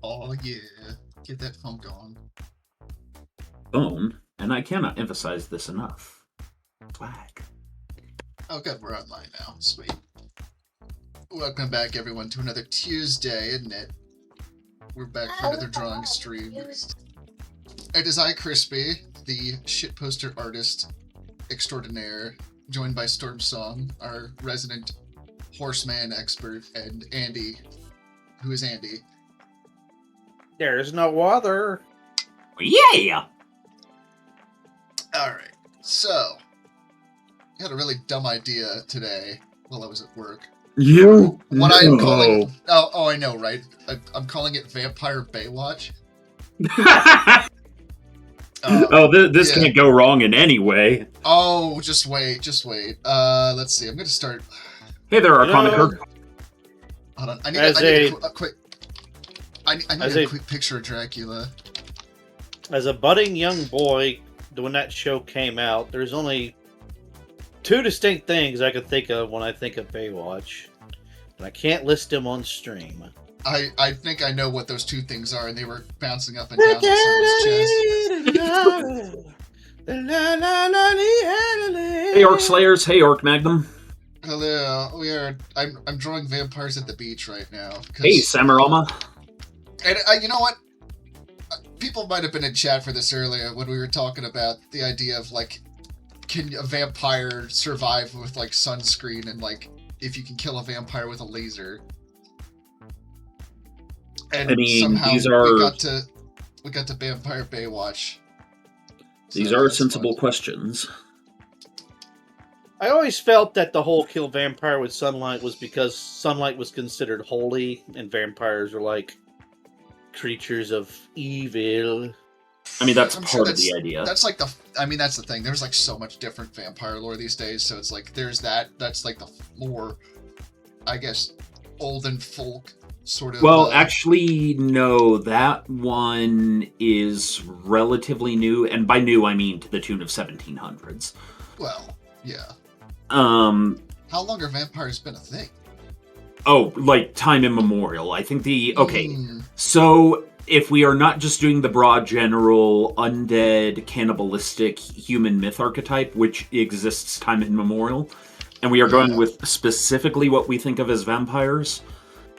Oh yeah, get that funk on. Phone, and I cannot emphasize this enough. Swag. Oh good, we're online now. Sweet. Welcome back, everyone, to another Tuesday, isn't it? We're back for another drawing stream. It is I, Crispy, the shitposter artist extraordinaire, joined by Storm Song, our resident horseman expert, and Andy. Who is Andy? There's no other. Yeah! Alright, so, I had a really dumb idea today while I was at work. You What I am calling... Oh, I know, right? I'm calling it Vampire Baywatch. This can't go wrong in any way. Oh, just wait. Let's see, I'm gonna start... Hey there, Arconica. Hold on, I need a quick... I need a quick picture of Dracula. As a budding young boy, when that show came out, there's only two distinct things I can think of when I think of Baywatch. And I can't list them on stream. I think I know what those two things are, and they were bouncing up and down on someone's chest. Hey, Orc Slayers. Hey, Orc Magnum. Hello, I'm drawing vampires at the beach right now. Hey, Samarama. And you know what? People might have been in chat for this earlier when we were talking about the idea of, like, can a vampire survive with, like, sunscreen and, like, if you can kill a vampire with a laser. And somehow we got to Vampire Baywatch. These are sensible questions. I always felt that the whole kill vampire with sunlight was because sunlight was considered holy, and vampires are like creatures of evil. I mean, that's part of the idea. That's like that's the thing. There's like so much different vampire lore these days, so it's like there's that's like the more, I guess, olden folk sort of... Well, actually, no, that one is relatively new, and by new I mean to the tune of 1700s. Well, yeah. How long have vampires been a thing? Oh, like time immemorial. I think so if we are not just doing the broad general undead, cannibalistic human myth archetype, which exists time immemorial, and we are going with specifically what we think of as vampires,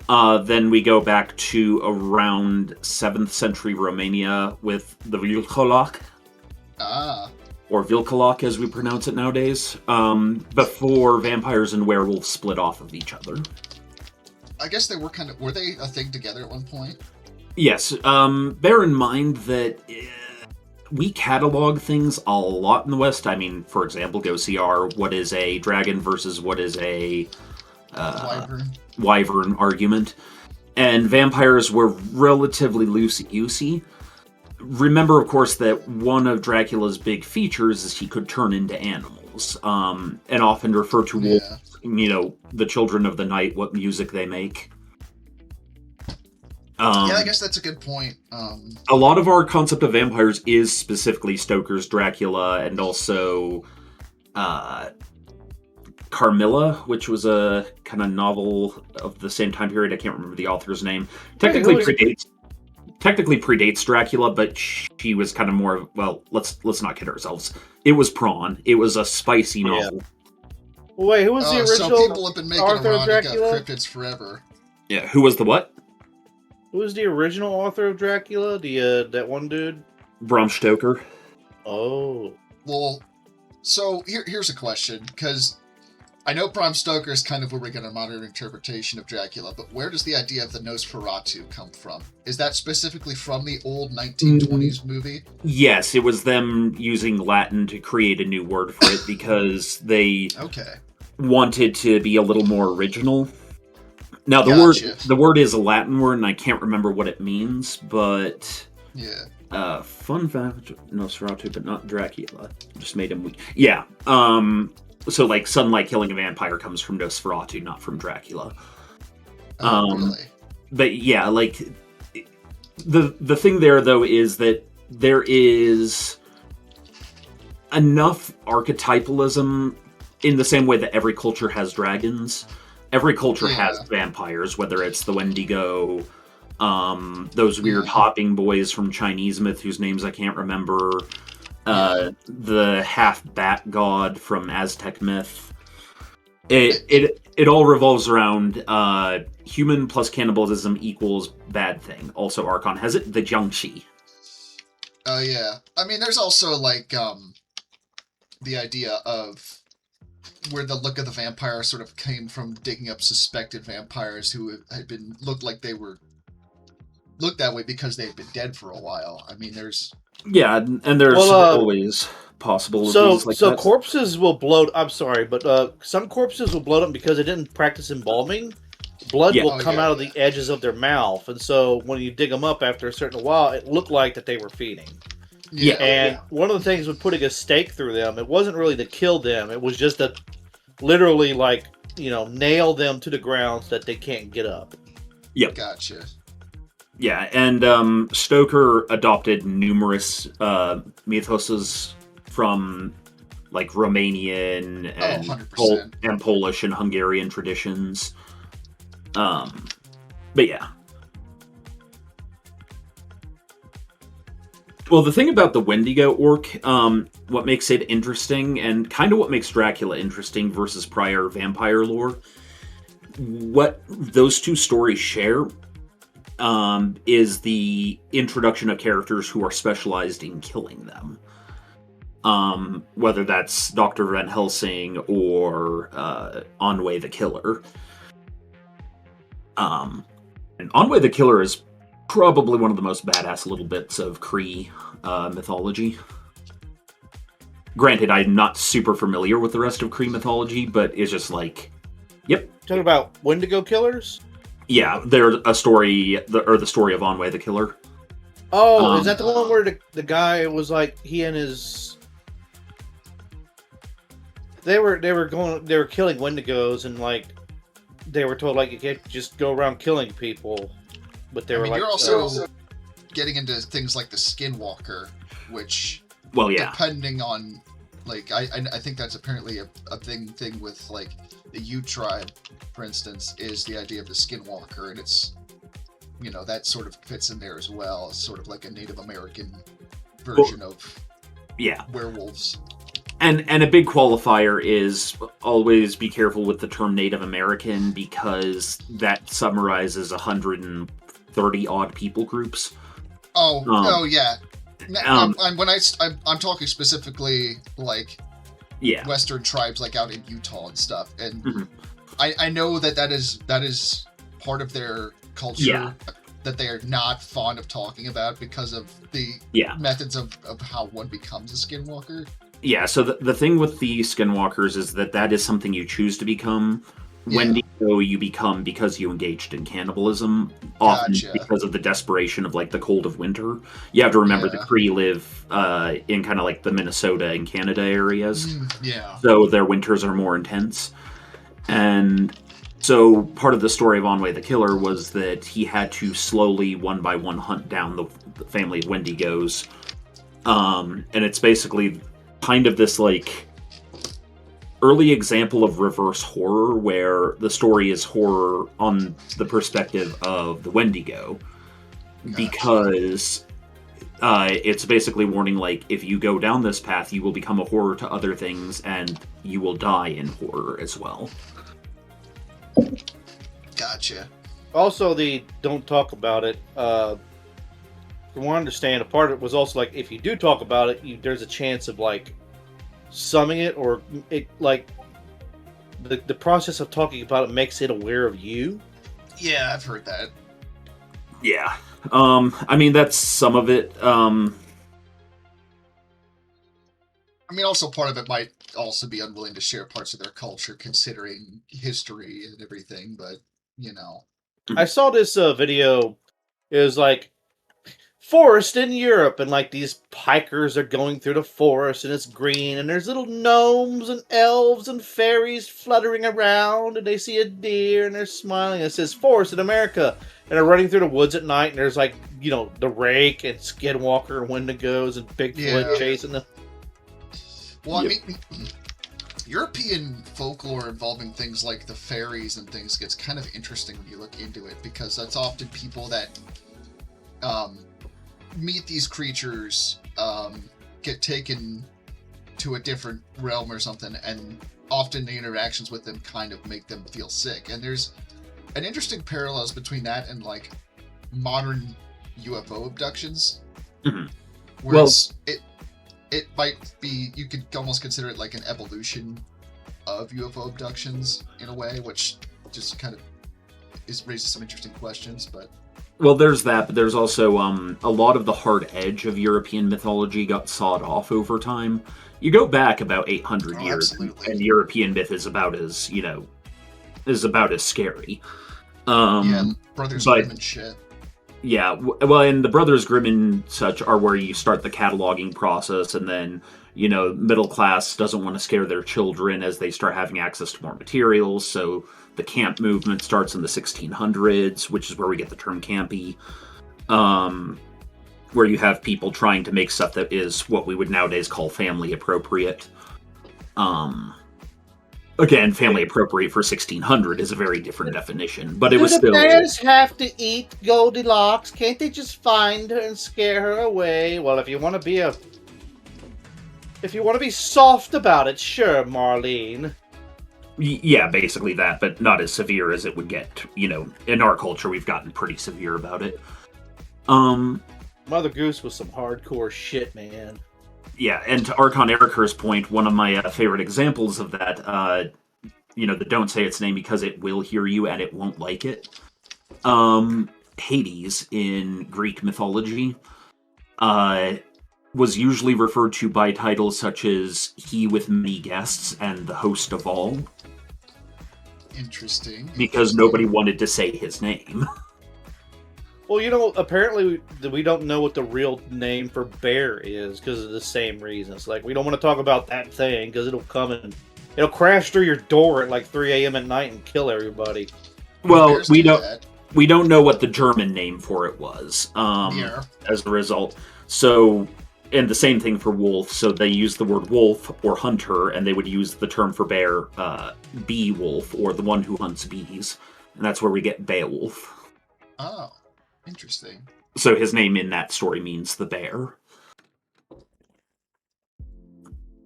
then we go back to around 7th century Romania with the Vilcolak. Or Vilcolak, as we pronounce it nowadays, before vampires and werewolves split off of each other. I guess they were they a thing together at one point? Yes. Bear in mind that we catalog things a lot in the West. I mean, for example, go see our what is a dragon versus what is a wyvern argument. And vampires were relatively loosey-goosey. Remember, of course, that one of Dracula's big features is he could turn into animals, and often refer to wolves, the children of the night, what music they make. I guess that's a good point. A lot of our concept of vampires is specifically Stoker's Dracula, and also Carmilla, which was a kind of novel of the same time period. I can't remember the author's name. Technically predates Dracula, but she was kind of more, well, let's not kid ourselves. It was Prawn. It was a spicy novel. Wait, who was the original so people have been making author of Dracula? Cryptids forever. Yeah, who was the what? Who was the original author of Dracula? That one dude? Bram Stoker. Oh. Well, so here's a question, because I know Bram Stoker is kind of where we get a modern interpretation of Dracula, but where does the idea of the Nosferatu come from? Is that specifically from the old 1920s movie? Yes, it was them using Latin to create a new word for it because they wanted to be a little more original. Now, the word is a Latin word, and I can't remember what it means, but... Yeah. Fun fact, Nosferatu, but not Dracula. Just made him weak. Yeah, so, like, sunlight killing a vampire comes from Nosferatu, not from Dracula. Really? But, yeah, like, the thing there, though, is that there is enough archetypalism in the same way that every culture has dragons. Every culture has vampires, whether it's the Wendigo, those weird hopping boys from Chinese myth whose names I can't remember, the half bat god from Aztec myth. It all revolves around human plus cannibalism equals bad thing. Also, Archon has it, the Jiangxi. Oh, yeah. I mean, there's also, like, the idea of where the look of the vampire sort of came from digging up suspected vampires who had been looked that way because they had been dead for a while. I mean, there's and there's always possibilities like that. Corpses will bloat. I'm sorry, but some corpses will bloat up because they didn't practice embalming. Blood will come out of the edges of their mouth, and so when you dig them up after a certain while, it looked like that they were feeding. One of the things with putting a stake through them, it wasn't really to kill them; it was just to literally, like, nail them to the ground so that they can't get up. Yep. Gotcha. Yeah, and Stoker adopted numerous mythoses from, like, Romanian and Polish and Hungarian traditions. But yeah. Well, the thing about the Wendigo orc, what makes it interesting, and kind of what makes Dracula interesting versus prior vampire lore, what those two stories share is the introduction of characters who are specialized in killing them. Whether that's Dr. Van Helsing or Onway the Killer. And Onway the Killer is probably one of the most badass little bits of Cree mythology. Granted, I'm not super familiar with the rest of Cree mythology, but it's just like, yep. Talking about Wendigo killers? Yeah, there's a story, the story of Onway the Killer. Oh, is that the one where the guy was like, he and his... They were killing Wendigos, and like, they were told, like, you can't just go around killing people. But they were like, you're also getting into things like the Skinwalker, which, depending on, like, I think that's apparently a thing with, like, the Ute tribe, for instance, is the idea of the Skinwalker, and it's, that sort of fits in there as well, as sort of like a Native American version of werewolves. And a big qualifier is always be careful with the term Native American, because that summarizes 130 odd people groups. Yeah. I'm talking specifically like Western tribes, like out in Utah and stuff, and I know that is part of their culture that they are not fond of talking about because of the methods of how one becomes a skinwalker. Yeah, so the thing with the skinwalkers is that is something you choose to become. Wendigo you become because you engaged in cannibalism, often because of the desperation of, like, the cold of winter. You have to remember the Cree live in kind of like the Minnesota and Canada areas. So their winters are more intense. And so part of the story of Onway the Killer was that he had to slowly, one by one, hunt down the family of Wendigos. And it's basically kind of this, like, early example of reverse horror, where the story is horror on the perspective of the Wendigo. Because it's basically warning, like, if you go down this path, you will become a horror to other things, and you will die in horror as well. Gotcha. Also, the don't talk about it. From what I understand, a part of it was also, like, if you do talk about it, there's a chance of, like, summing it, or it, like, the process of talking about it makes it aware of you. Yeah, I've heard that. Yeah. I mean, that's some of it. I mean, also part of it might also be unwilling to share parts of their culture, considering history and everything, but, I saw this video. It was like, forest in Europe, and, like, these hikers are going through the forest, and it's green, and there's little gnomes and elves and fairies fluttering around, and they see a deer, and they're smiling. It says forest in America, and they're running through the woods at night, and there's, like, the rake and Skinwalker and Wendigos and Bigfoot chasing them. Well, I mean, European folklore involving things like the fairies and things gets kind of interesting when you look into it, because that's often people that meet these creatures, get taken to a different realm or something, and often the interactions with them kind of make them feel sick. And there's an interesting parallels between that and like modern UFO abductions. Mhm. Whereas it might be, you could almost consider it like an evolution of UFO abductions in a way, which just kind of raises some interesting questions. But Well, there's that, but there's also a lot of the hard edge of European mythology got sawed off over time. You go back about 800 years, absolutely. and European myth is about as, scary. Yeah, Brothers but- Grimm and shit. Yeah, well, and the Brothers Grimm and such are where you start the cataloging process, and then, middle class doesn't want to scare their children as they start having access to more materials, so the camp movement starts in the 1600s, which is where we get the term campy, where you have people trying to make stuff that is what we would nowadays call family appropriate. Again, family appropriate for 1600 is a very different definition, but it was still... bears have to eat Goldilocks? Can't they just find her and scare her away? Well, if you want to be soft about it, sure, Marlene. Yeah, basically that, but not as severe as it would get. In our culture, we've gotten pretty severe about it. Mother Goose was some hardcore shit, man. Yeah, and to Archon Eriker's point, one of my favorite examples of that, the don't say its name because it will hear you and it won't like it. Hades in Greek mythology was usually referred to by titles such as He with Many Guests and the Host of All. Interesting. Because nobody wanted to say his name. Well, apparently we don't know what the real name for bear is because of the same reasons. Like, we don't want to talk about that thing because it'll come and it'll crash through your door at like 3 a.m. at night and kill everybody. Well, we don't know what the German name for it was. As a result. So, and the same thing for wolf. So they use the word wolf or hunter, and they would use the term for bear, bee wolf, or the one who hunts bees. And that's where we get Beowulf. Oh. Interesting. So his name in that story means the bear.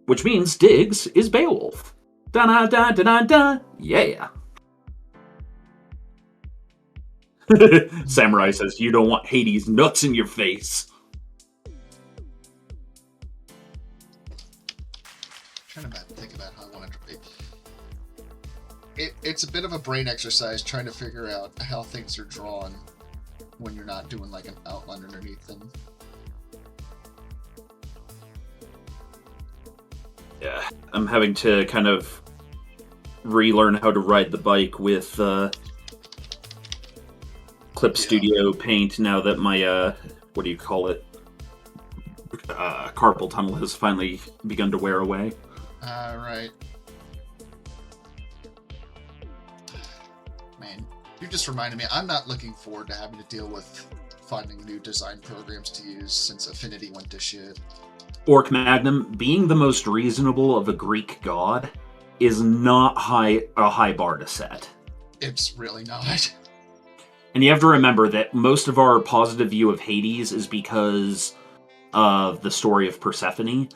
Which means Diggs is Beowulf. Da-da-da-da-da-da. Yeah. Samurai says, you don't want Hades nuts in your face. I'm trying to think about how I want to... It's a bit of a brain exercise trying to figure out how things are drawn when you're not doing like an outline underneath them. Yeah, I'm having to kind of relearn how to ride the bike with Clip Studio Paint now that my, what do you call it? Carpal tunnel has finally begun to wear away. Right. Man, you just reminded me, I'm not looking forward to having to deal with finding new design programs to use since Affinity went to shit. Orc Magnum, being the most reasonable of a Greek god, is not a high bar to set. It's really not. And you have to remember that most of our positive view of Hades is because of the story of Persephone.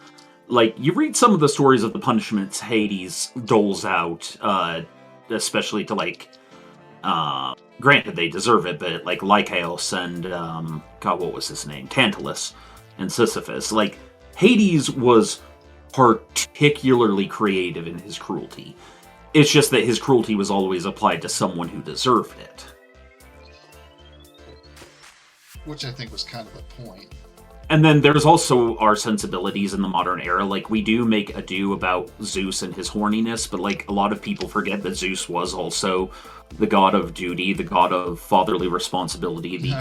Like, you read some of the stories of the punishments Hades doles out, especially to, like, granted they deserve it, but, like, Lycaos and, God, what was his name? Tantalus and Sisyphus. Like, Hades was particularly creative in his cruelty. It's just that his cruelty was always applied to someone who deserved it. Which I think was kind of the point. And then there's also our sensibilities in the modern era. Like, we do make ado about Zeus and his horniness, but, like, a lot of people forget that Zeus was also the god of duty, the god of fatherly responsibility, the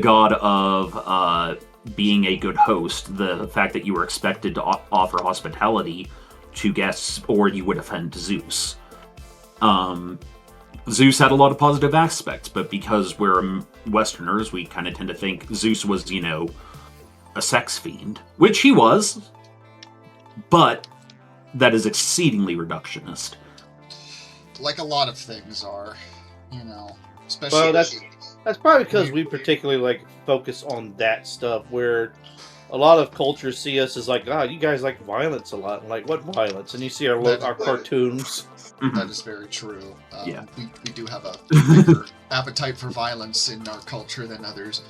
god of being a good host, the fact that you were expected to offer hospitality to guests, or you would offend Zeus. Zeus had a lot of positive aspects, but because we're Westerners, we kind of tend to think Zeus was, a sex fiend, which he was, but that is exceedingly reductionist. Like a lot of things are, especially. Well, that's probably because we particularly like focus on that stuff, where a lot of cultures see us as like, you guys like violence a lot. Like, what violence? And you see our cartoons. That is very true. Yeah. We do have a bigger appetite for violence in our culture than others.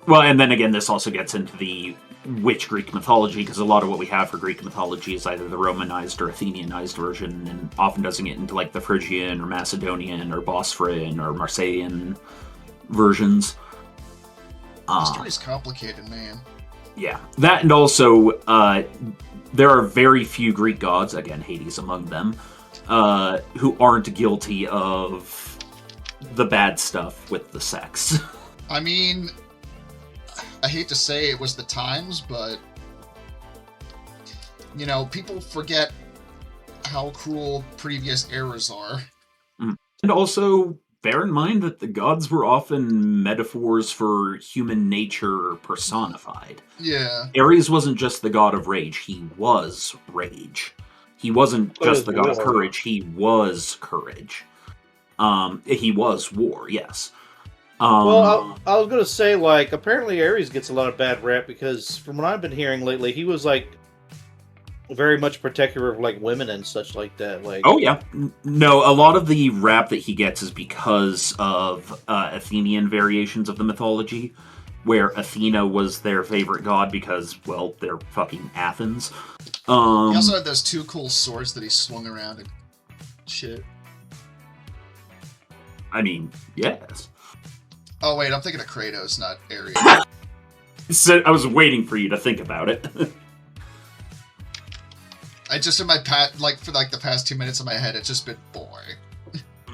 Well, and then again, this also gets into the which Greek mythology, because a lot of what we have for Greek mythology is either the Romanized or Athenianized version, and often doesn't get into like the Phrygian or Macedonian or Bosphorian or Marseillan versions. History is complicated, man. Yeah, that, and also there are very few Greek gods, again Hades among them, who aren't guilty of the bad stuff with the sex. I mean, I hate to say it was the times, but people forget how cruel previous eras are. And also, bear in mind that the gods were often metaphors for human nature personified. Yeah. Ares wasn't just the god of rage, he was rage. He wasn't just the god of courage, he was courage. He was war, yes. Well, I was going to say, like, apparently Ares gets a lot of bad rap because from what I've been hearing lately, he was, like, very much protective of, like, women and such like that. Like, oh, yeah. No, a lot of the rap that he gets is because of Athenian variations of the mythology, where Athena was their favorite god because, well, they're fucking Athens. He also had those two cool swords that he swung around and shit. I mean, yes. Oh, wait, I'm thinking of Kratos, not Ares. So I was waiting for you to think about it. I just, for the past 2 minutes in my head, it's just been boy.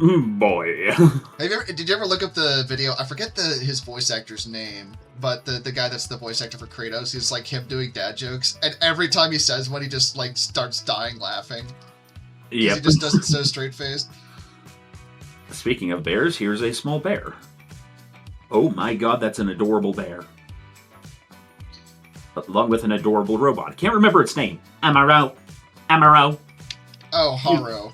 Boy. Did you ever look up the video? I forget his voice actor's name, but the guy that's the voice actor for Kratos, he's like him doing dad jokes, and every time he says one, he just like starts dying laughing. Yeah. He just does it so straight-faced. Speaking of bears, here's a small bear. Oh my god, that's an adorable bear. Along with an adorable robot. I can't remember its name. Amaro. Oh, Haro.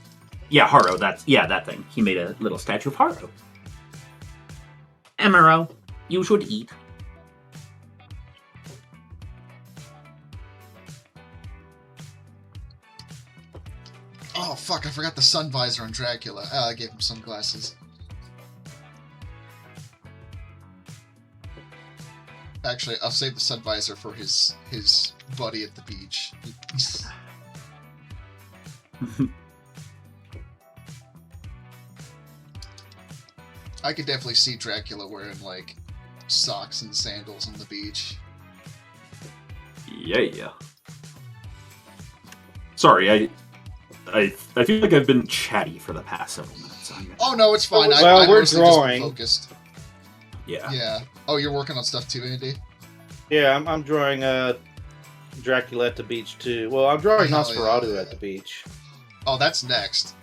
Yeah, Haro. That thing. He made a little statue of Haro. Amaro, you should eat. Oh, fuck, I forgot the sun visor on Dracula. I gave him sunglasses. Actually, I'll save the sun visor for his buddy at the beach. I could definitely see Dracula wearing, like, socks and sandals on the beach. Yeah. Sorry, I feel like I've been chatty for the past several minutes. Oh, no, it's fine. Well, we're drawing. Focused. Yeah. Yeah. Oh, you're working on stuff too, Andy? Yeah, I'm drawing Dracula at the beach, too. Well, I'm drawing Nosferatu at the beach. Oh, that's next.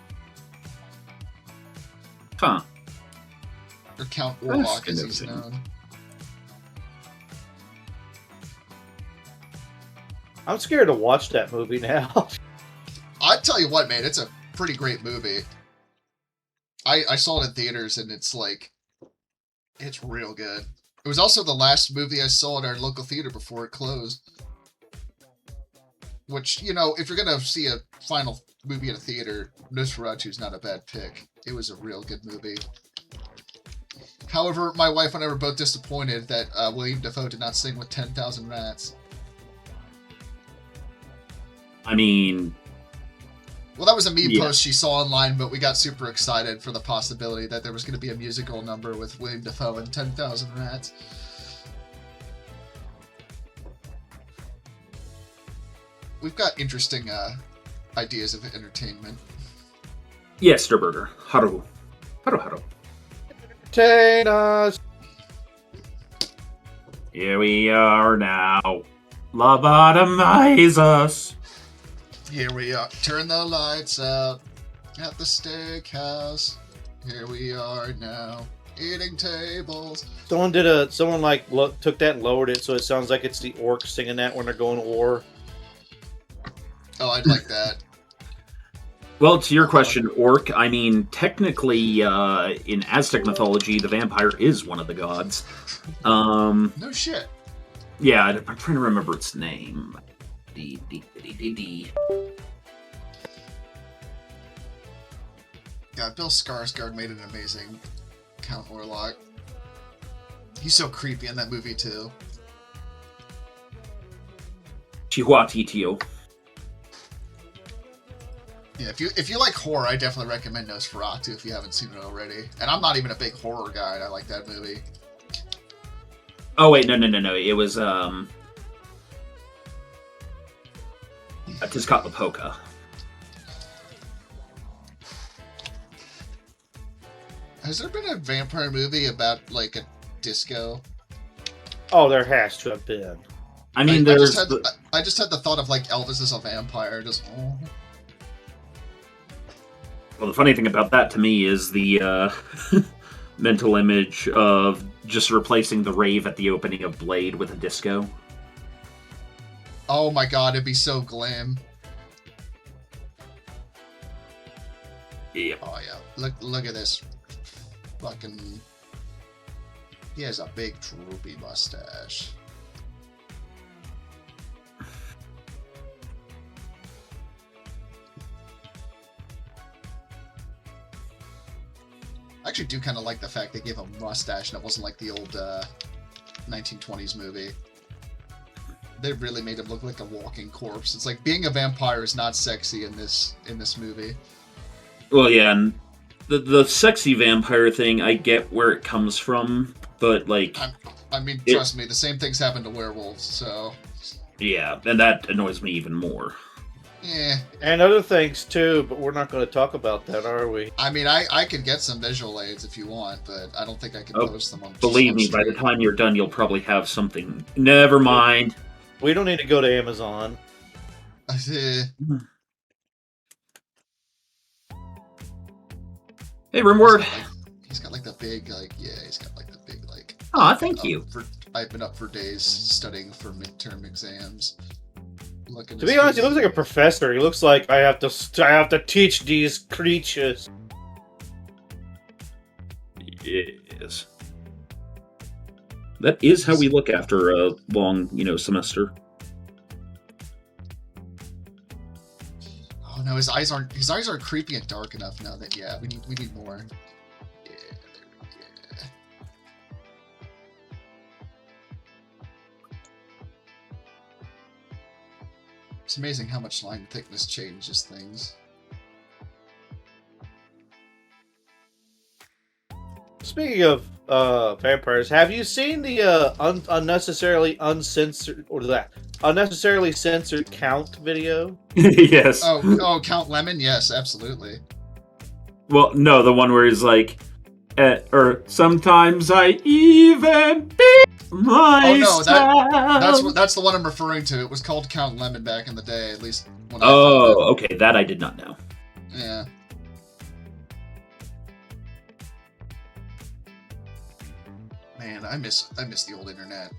Huh. Or Count Orlok, as he's known. I'm scared to watch that movie now. I tell you what, man, it's a pretty great movie. I saw it in theaters, and it's like, it's real good. It was also the last movie I saw at our local theater before it closed. Which, if you're gonna see a final movie at a theater, Nosferatu's not a bad pick. It was a real good movie. However, my wife and I were both disappointed that William Dafoe did not sing with 10,000 Rats. I mean... Well, that was a meme post she saw online, but we got super excited for the possibility that there was going to be a musical number with William Dafoe and 10,000 Rats. We've got interesting ideas of entertainment. Yes, Sturberger. Haru. Entertain us! Here we are now. Lobotomize us. Here we are. Turn the lights out at the steakhouse. Here we are now. Eating tables. Someone took that and lowered it so it sounds like it's the orcs singing that when they're going to war. Oh, I'd like that. Well, to your question, Orc, I mean, technically, in Aztec mythology, the vampire is one of the gods. No shit. Yeah, I'm trying to remember its name. D. Yeah, Bill Skarsgård made an amazing Count Orlok. He's so creepy in that movie too. Chihuahua. Yeah, if you like horror, I definitely recommend Nosferatu if you haven't seen it already. And I'm not even a big horror guy, and I like that movie. Oh wait, no. It was Tezcatlipoca. Has there been a vampire movie about like a disco? Oh, there has to have been. I mean, I just had the thought of like Elvis as a vampire. Just Well, the funny thing about that to me is the mental image of just replacing the rave at the opening of Blade with a disco. oh my god, it'd be so glam. Yeah. Oh yeah, look at this. Fucking. He has a big droopy mustache. I actually do kind of like the fact they gave him a mustache and it wasn't like the old 1920s movie. They really made him look like a walking corpse. It's like being a vampire is not sexy in this movie. Well, yeah, and the sexy vampire thing, I get where it comes from, but like, I mean, trust me, the same things happen to werewolves. So yeah, and that annoys me even more. yeah. And other things too, but we're not going to talk about that, are we? I mean, I could get some visual aids if you want, but I don't think I can post them on. Believe me, by the time you're done, you'll probably have something. Never mind. We don't need to go to Amazon. Hey, Rimward. He's got like the big, like, yeah, he's got like the big, like. Aw, thank you. I've been up for days studying for midterm exams. To be honest, he looks like a professor. He looks like I have to teach these creatures. Yes. That is how we look after a long, semester. Oh no, his eyes aren't creepy and dark enough now. That yeah, we need more. Yeah. It's amazing how much line thickness changes things. Speaking of vampires, have you seen the unnecessarily censored Count video? Yes. Oh, Count Lemon? Yes, absolutely. Well, no, the one where he's like, or sometimes I even beat myself. Oh no, that's the one I'm referring to. It was called Count Lemon back in the day, at least. When okay, that I did not know. Yeah. Man, I miss the old internet.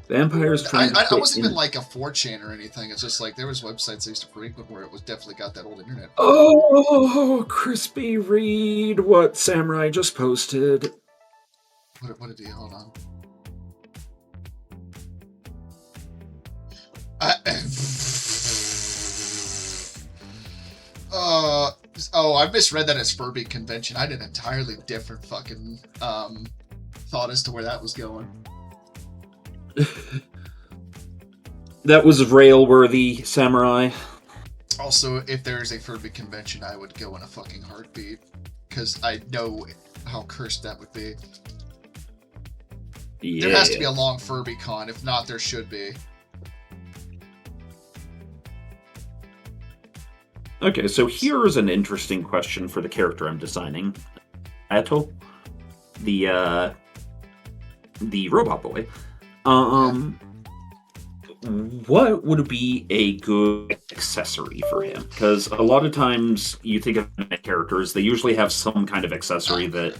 Vampires trying I wasn't even like a 4chan or anything. It's just like there was websites I used to frequent where it was definitely got that old internet. Oh, Crispy, read what Samurai just posted. What did he? Hold on. I misread that as Furby Convention. I had an entirely different fucking thought as to where that was going. That was rail-worthy, Samurai. Also, if there's a Furby Convention, I would go in a fucking heartbeat. Because I know how cursed that would be. Yeah. There has to be a long Furby con. If not, there should be. Okay, so here is an interesting question for the character I'm designing. Ato, the robot boy. What would be a good accessory for him? Because a lot of times you think of characters, they usually have some kind of accessory that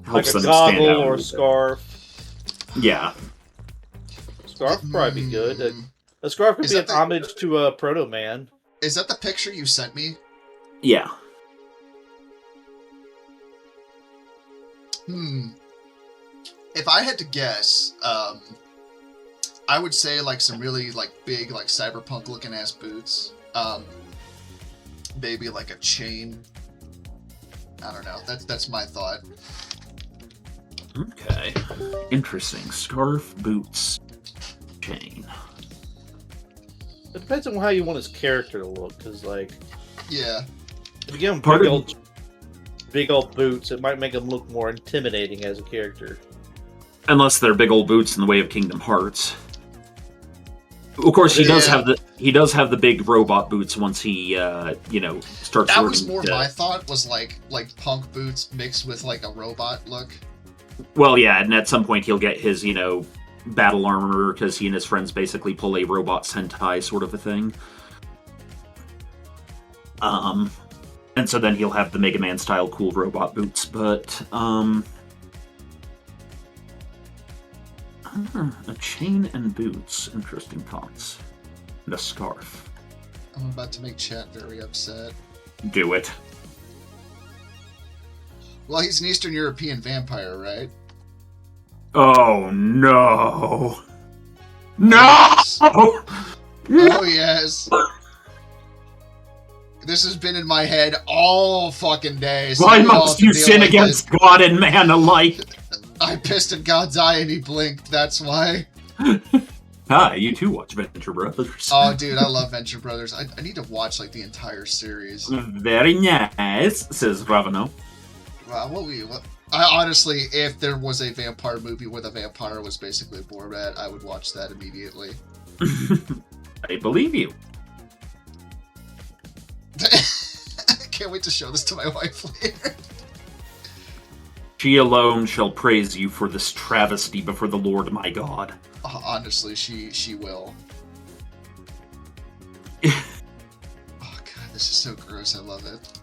helps them stand out. Like a goggle or a scarf. Yeah. Scarf would probably be good. A scarf could be an homage to Proto Man. Is that the picture you sent me? Yeah. If I had to guess, I would say like some really like big like cyberpunk looking ass boots. Maybe like a chain. I don't know. That's my thought. Okay. Interesting. Scarf, boots, chain. It depends on how you want his character to look, because like, Yeah. if you give him big old boots, it might make him look more intimidating as a character. Unless they're big old boots in the way of Kingdom Hearts. Of course, he does have the big robot boots once he starts. That was more my thought, was like punk boots mixed with like a robot look. Well, yeah, and at some point he'll get his battle armor, because he and his friends basically pull a robot Sentai sort of a thing. And so then he'll have the Mega Man style cool robot boots, but a chain and boots, interesting thoughts. And a scarf. I'm about to make chat very upset. Do it. Well, he's an Eastern European vampire, right? Oh no! No! Yes. Oh yes. This has been in my head all fucking day. So why must you sin against God and man alike? I pissed in God's eye and he blinked, that's why. Hi, you too watch Venture Brothers. Oh, dude, I love Venture Brothers. I need to watch, like, the entire series. Very nice, says Ravano. Wow, I honestly, if there was a vampire movie where the vampire was basically Borat, I would watch that immediately. I believe you. I can't wait to show this to my wife later. She alone shall praise you for this travesty before the Lord my God. Honestly, she will. Oh god, this is so gross. I love it.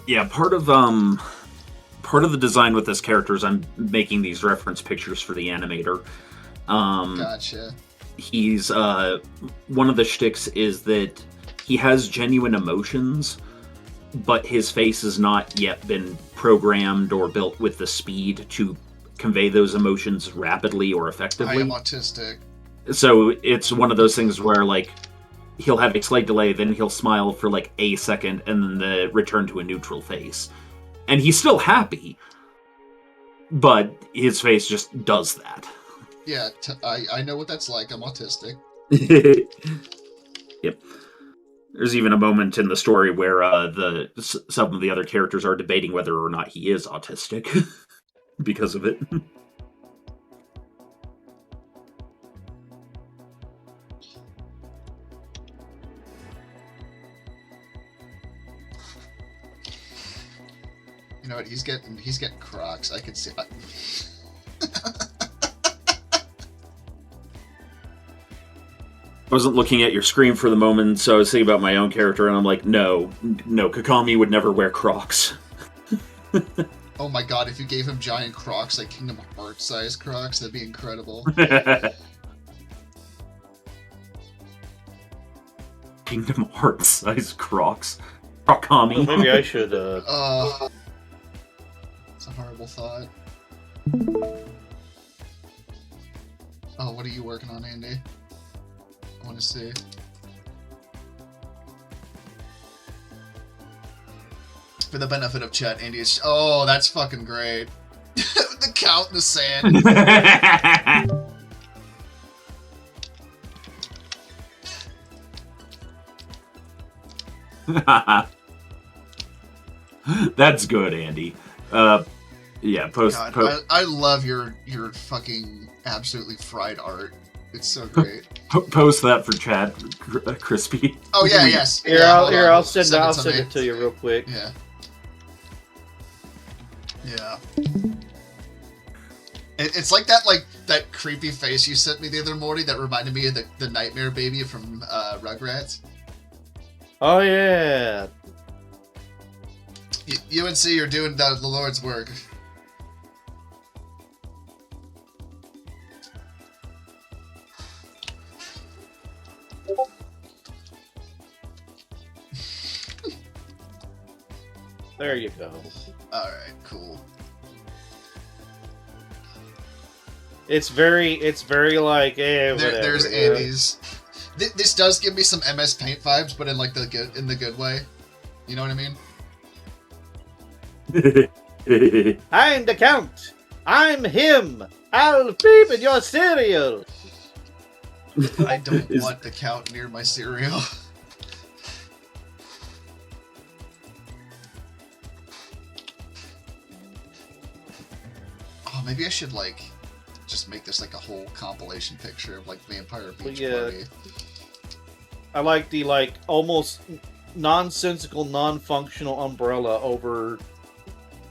Yeah, part of the design with this character is I'm making these reference pictures for the animator. Gotcha. He's one of the shticks is that he has genuine emotions, but his face has not yet been programmed or built with the speed to convey those emotions rapidly or effectively. I am autistic. So it's one of those things where, like, he'll have a slight delay, then he'll smile for, like, a second, and then return to a neutral face. And he's still happy, but his face just does that. Yeah, I know what that's like. I'm autistic. Yep. There's even a moment in the story where some of the other characters are debating whether or not he is autistic because of it. You know what? He's getting Crocs. I can see. I wasn't looking at your screen for the moment, so I was thinking about my own character, and I'm like, no, Kakami would never wear Crocs. Oh my god, if you gave him giant Crocs, like Kingdom Hearts size Crocs, that'd be incredible. Kingdom Hearts size Crocs. Kakami. Well, maybe I should, It's a horrible thought. Oh, what are you working on, Andy? I want to see. For the benefit of chat, Andy is... Oh, that's fucking great. The count in the sand. That's good, Andy. Yeah, post. God, I love your fucking absolutely fried art. It's so great. Post that for chat, Crispy. Oh yeah, yes. Here, Yeah, I'll send me. it to you real quick. Yeah. Yeah. It's like that creepy face you sent me the other morning that reminded me of the Nightmare Baby from Rugrats. Oh yeah. UNC, you're doing the Lord's work. There you go. Alright, cool. It's very like, whatever. There's Andy's. This does give me some MS Paint vibes, but in like the good way. You know what I mean? I'm the Count. I'm him. I'll peep in your cereal. I don't want the Count near my cereal. Oh, maybe I should like just make this like a whole compilation picture of like Vampire Beach Party. I like the like almost nonsensical, non-functional umbrella over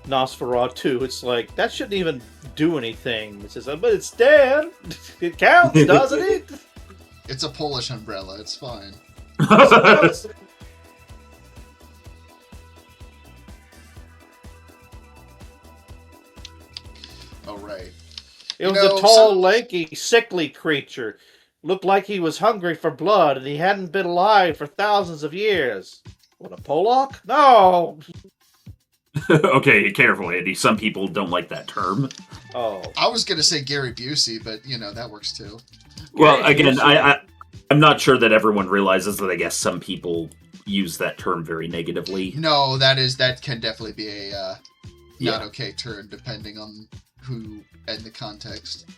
Nosferatu. It's like that shouldn't even do anything. It says, but it's there. It counts, doesn't it? It's a Polish umbrella. It's fine. Oh right. It was a tall, lanky, sickly creature. Looked like he was hungry for blood, and he hadn't been alive for thousands of years. What, a Pollock? No! Okay, careful, Andy. Some people don't like that term. Oh. I was gonna say Gary Busey, but you know that works too. Well, again, I'm not sure that everyone realizes that. I guess some people use that term very negatively. No, that can definitely be a not okay term depending on who and the context.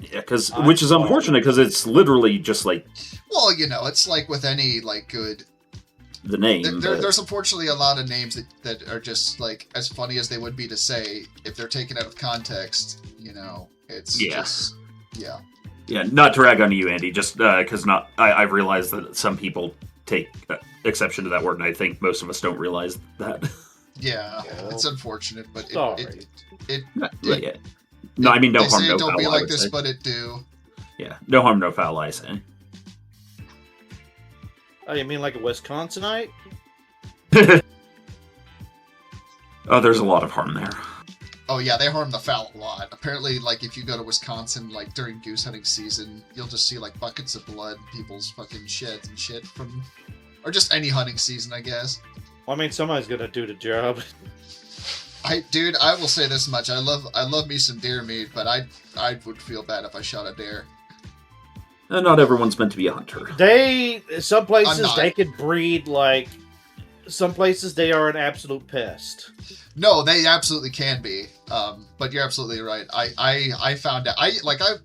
Yeah, which is unfortunate because it's literally just like. Well, you know, it's like with any like good. The name. There's unfortunately a lot of names that are just like as funny as they would be to say if they're taken out of context. You know, it's just yeah. Yeah, not to rag on you, Andy, just because I've realized that some people take exception to that word, and I think most of us don't realize that. Yeah, it's unfortunate, but it No, I mean no they harm, say no don't foul. be like this, but it do. Yeah, no harm, no foul. I say. Oh, you mean like a Wisconsinite? Oh, there's a lot of harm there. Oh yeah, they harm the fowl a lot. Apparently, like if you go to Wisconsin, like during goose hunting season, you'll just see like buckets of blood, people's fucking sheds and shit from, or just any hunting season, I guess. Well, I mean, somebody's gonna do the job. Dude, I will say this much: I love me some deer meat, but I would feel bad if I shot a deer. Not everyone's meant to be a hunter. Some places they could breed like. Some places they are an absolute pest. No, they absolutely can be. But you're absolutely right. I found out. I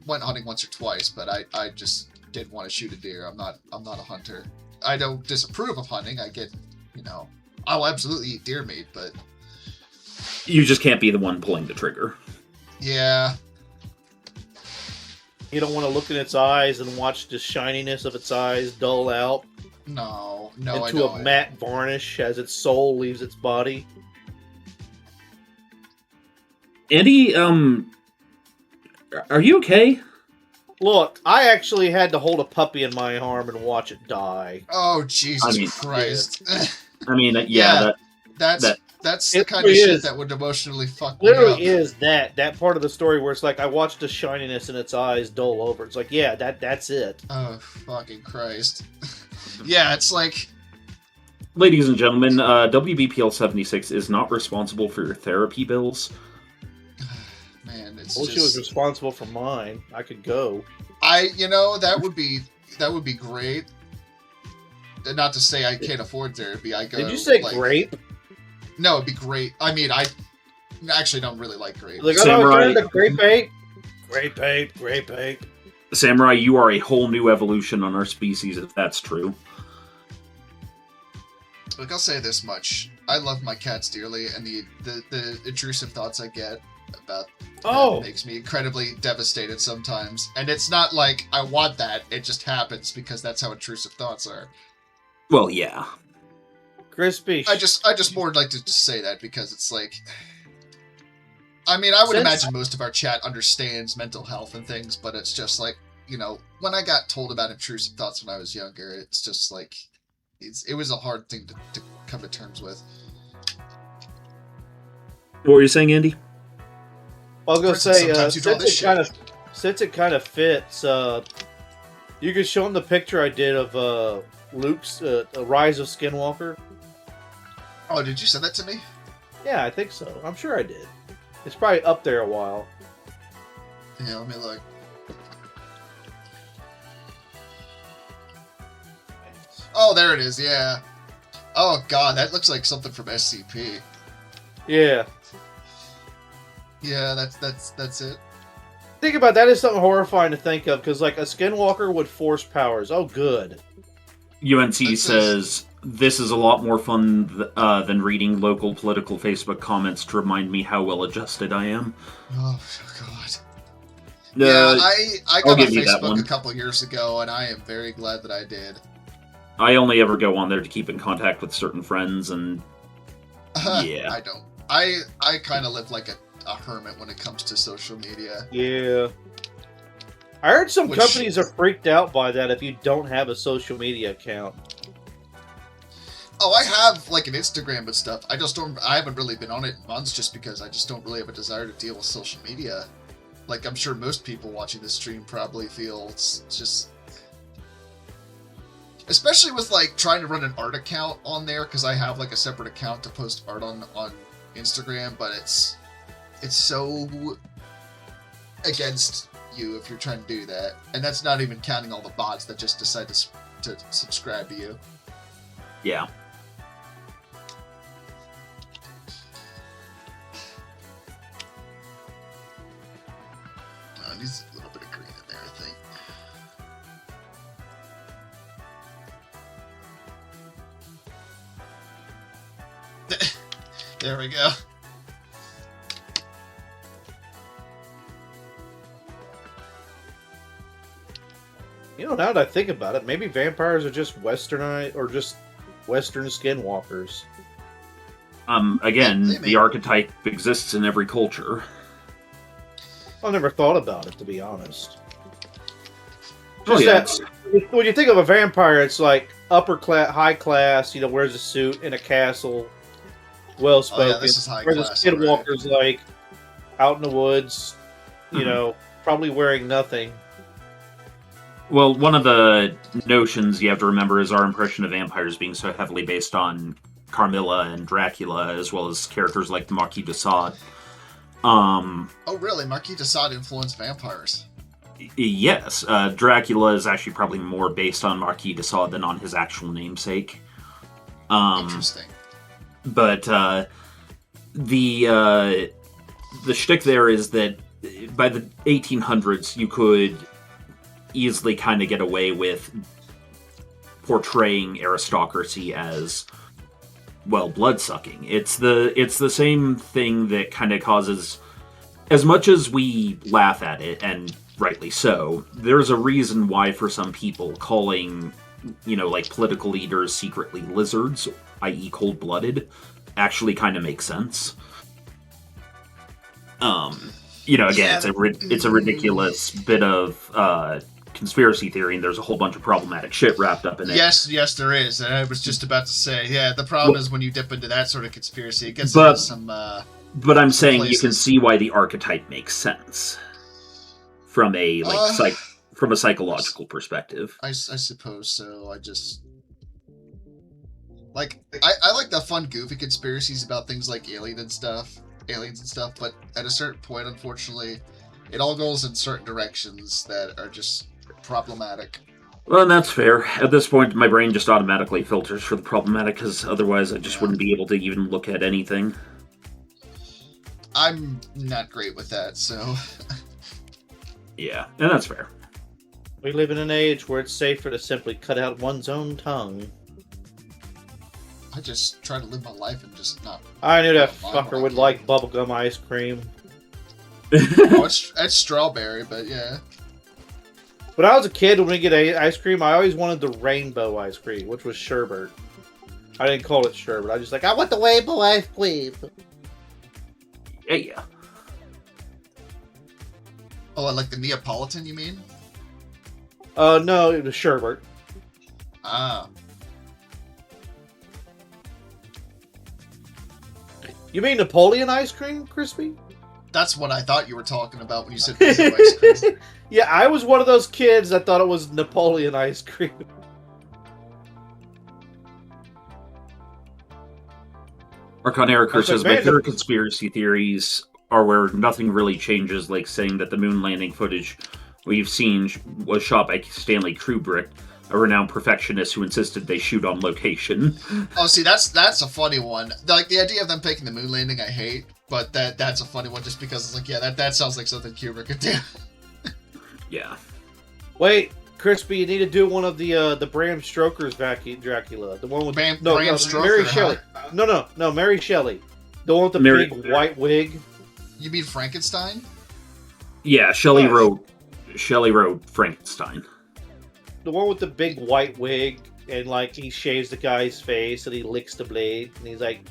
went hunting once or twice, but I just didn't want to shoot a deer. I'm not a hunter. I don't disapprove of hunting. I get, I'll absolutely eat deer meat, but you just can't be the one pulling the trigger. Yeah. You don't want to look in its eyes and watch the shininess of its eyes dull out. No, into a matte varnish as its soul leaves its body. Andy, are you okay? Look, I actually had to hold a puppy in my arm and watch it die. Oh, Jesus Christ. Yeah. I mean, yeah. That's the kind of shit that would emotionally fuck me up. Literally is that part of the story where it's like, I watched the shininess in its eyes dull over. It's like, yeah, that's it. Oh, fucking Christ. Yeah, it's like... Ladies and gentlemen, WBPL 76 is not responsible for your therapy bills. Man, it's she was responsible for mine. I could go. That would be great. Not to say I can't afford therapy. I go. Did you say grape? No, it'd be great. I mean, I actually don't really like grape. Like, Samurai, grape ape. Grape ape, grape ape. Samurai, you are a whole new evolution on our species, if that's true. Look, I'll say this much. I love my cats dearly, and the intrusive thoughts I get about them makes me incredibly devastated sometimes. And it's not like I want that, it just happens because that's how intrusive thoughts are. Well, yeah. Crispy. I just more like to just say that because it's like... I mean, I would imagine most of our chat understands mental health and things, but it's just like, when I got told about intrusive thoughts when I was younger, it's just like, it was a hard thing to come to terms with. What were you saying, Andy? I was going to say, since it kind of fits, you could show him the picture I did of Luke's Rise of Skinwalker. Oh, did you send that to me? Yeah, I think so. I'm sure I did. It's probably up there a while. Yeah, let me look. Oh, there it is. Yeah. Oh God, that looks like something from SCP. Yeah. Yeah, that's it. Think about that is something horrifying to think of, because like a skinwalker with force powers. Oh, good. UNC says this is a lot more fun than reading local political Facebook comments to remind me how well adjusted I am. Oh God. Yeah, I got on Facebook a couple years ago, and I am very glad that I did. I only ever go on there to keep in contact with certain friends, and yeah. I don't. I kind of live like a hermit when it comes to social media. Yeah. I heard some companies are freaked out by that if you don't have a social media account. Oh, I have like an Instagram and stuff. I haven't really been on it in months just because I just don't really have a desire to deal with social media. Like, I'm sure most people watching this stream probably feel it's just... Especially with, like, trying to run an art account on there, because I have, like, a separate account to post art on Instagram, but it's so against you if you're trying to do that. And that's not even counting all the bots that just decide to subscribe to you. Yeah. Needs a little bit of green in there, I think. There we go. You know, now that I think about it, maybe vampires are just westernized or just Western skinwalkers. Again, the archetype exists in every culture. I've never thought about it, to be honest. Oh, Just yes. that, when you think of a vampire, it's like upper class, high class, wears a suit in a castle, well spoken. Oh, yeah, this is high where class, the skinwalker's like out in the woods, probably wearing nothing. Well, one of the notions you have to remember is our impression of vampires being so heavily based on Carmilla and Dracula, as well as characters like the Marquis de Sade. Oh, really? Marquis de Sade influenced vampires? Yes. Dracula is actually probably more based on Marquis de Sade than on his actual namesake. Interesting. But the shtick there is that by the 1800s, you could easily kind of get away with portraying aristocracy as, well, blood-sucking. It's the same thing that kind of causes, as much as we laugh at it, and rightly so, there's a reason why for some people calling, like political leaders secretly lizards, i.e. cold-blooded, actually kind of makes sense. Again, it's a ridiculous bit of conspiracy theory, and there's a whole bunch of problematic shit wrapped up in it. Yes, there is. And I was just about to say, the problem is when you dip into that sort of conspiracy, it gets into some... But I'm saying places. You can see why the archetype makes sense from a from a psychological perspective. I suppose so. I just... I like the fun, goofy conspiracies about things like aliens and stuff, but at a certain point, unfortunately, it all goes in certain directions that are just problematic. Well, and that's fair. At this point, my brain just automatically filters for the problematic, because otherwise I just wouldn't be able to even look at anything. I'm not great with that, so... Yeah, and that's fair. We live in an age where it's safer to simply cut out one's own tongue. I just try to live my life and just not... I knew that fucker would like bubblegum ice cream. Oh, it's strawberry, but yeah. When I was a kid, when we get ice cream, I always wanted the rainbow ice cream, which was sherbet. I didn't call it sherbet. I was just like, I want the rainbow ice cream. Yeah. Oh, like the Neapolitan, you mean? No, it was sherbet. Ah. You mean Napoleon ice cream, Crispy? That's what I thought you were talking about when you said rainbow ice cream. Yeah, I was one of those kids that thought it was Napoleon ice cream. Archon Eric I was like, says, my man, favorite conspiracy theories are where nothing really changes, like saying that the moon landing footage we've seen was shot by Stanley Kubrick, a renowned perfectionist who insisted they shoot on location. Oh, see, that's a funny one. Like, the idea of them faking the moon landing, I hate, but that's a funny one just because it's like, yeah, that sounds like something Kubrick could do. Yeah. Wait, Crispy, you need to do one of the Bram Stoker's Dracula. The one with Bram Stoker, Mary huh? Shelley. No, Mary Shelley. The one with the Mary- big white wig. You mean Frankenstein? Yeah, Shelley wrote Frankenstein. The one with the big white wig, and like he shaves the guy's face and he licks the blade, and he's like,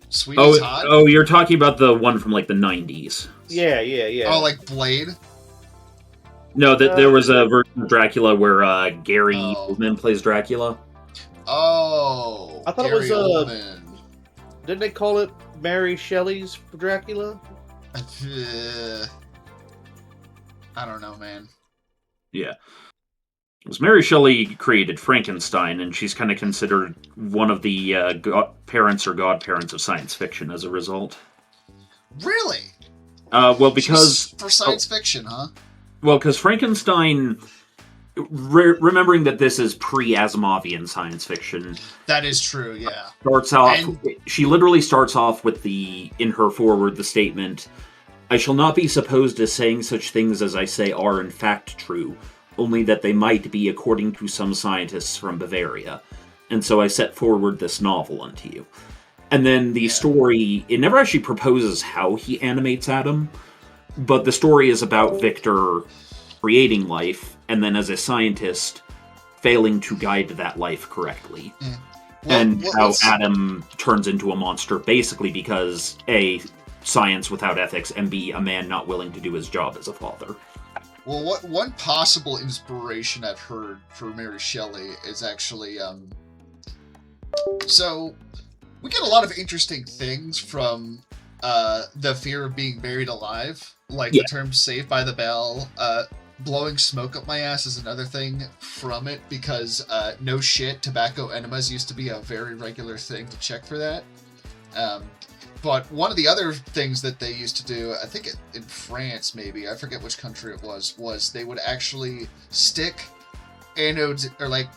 Sweeney Todd? Oh, you're talking about the one from like the 90s. yeah. Oh, like Blade? No, there was a version of Dracula where Gary Oh. Oldman plays Dracula. Oh. I thought it Gary was, Oldman. Didn't they call it Mary Shelley's Dracula? I don't know, man. Yeah. Because Mary Shelley created Frankenstein, and she's kind of considered one of the parents or godparents of science fiction as a result. Really? Well, because... Just for science fiction, huh? Well, because Frankenstein... remembering that this is pre-Asimovian science fiction... That is true, yeah. Starts off... She literally starts off with in her foreword, the statement, I shall not be supposed as saying such things as I say are in fact true, only that they might be according to some scientists from Bavaria. And so I set forward this novel unto you. And then the story, it never actually proposes how he animates Adam, but the story is about Victor creating life, and then as a scientist, failing to guide that life correctly. Yeah. And how Adam turns into a monster, basically because A, science without ethics, and B, a man not willing to do his job as a father. Well, one possible inspiration I've heard for Mary Shelley is actually, so we get a lot of interesting things from the fear of being buried alive, like the term "Saved by the Bell." Blowing smoke up my ass is another thing from it, because no shit, tobacco enemas used to be a very regular thing to check for that. But one of the other things that they used to do, I think in France maybe, I forget which country it was they would actually stick anodes, or like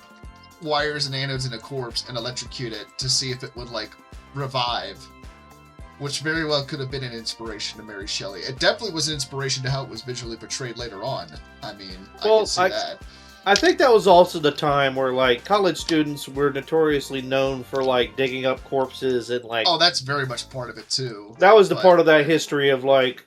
wires and anodes in a corpse and electrocute it to see if it would like revive, which very well could have been an inspiration to Mary Shelley. It definitely was an inspiration to how it was visually portrayed later on. I mean, I can see that. I think that was also the time where, like, college students were notoriously known for, like, digging up corpses and, like... Oh, that's very much part of it, too. That was the part of that history of, like...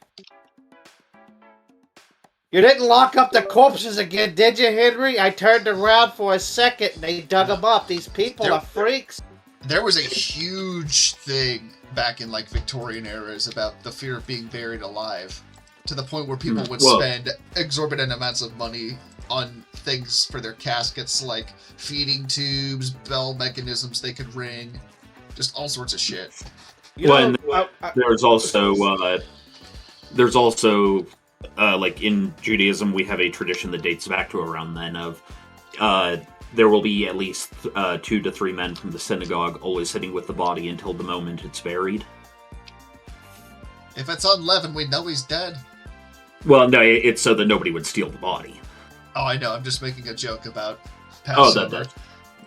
You didn't lock up the corpses again, did you, Henry? I turned around for a second and they dug them up. These people are freaks. There was a huge thing back in, like, Victorian eras about the fear of being buried alive, to the point where people would spend exorbitant amounts of money on things for their caskets, like feeding tubes, bell mechanisms they could ring, just all sorts of shit. There's also like in Judaism, we have a tradition that dates back to around then of there will be at least 2 to 3 men from the synagogue always sitting with the body until the moment it's buried. If it's unleavened, we know he's dead. Well, no, it's so that nobody would steal the body. Oh, I know. I'm just making a joke about Passover.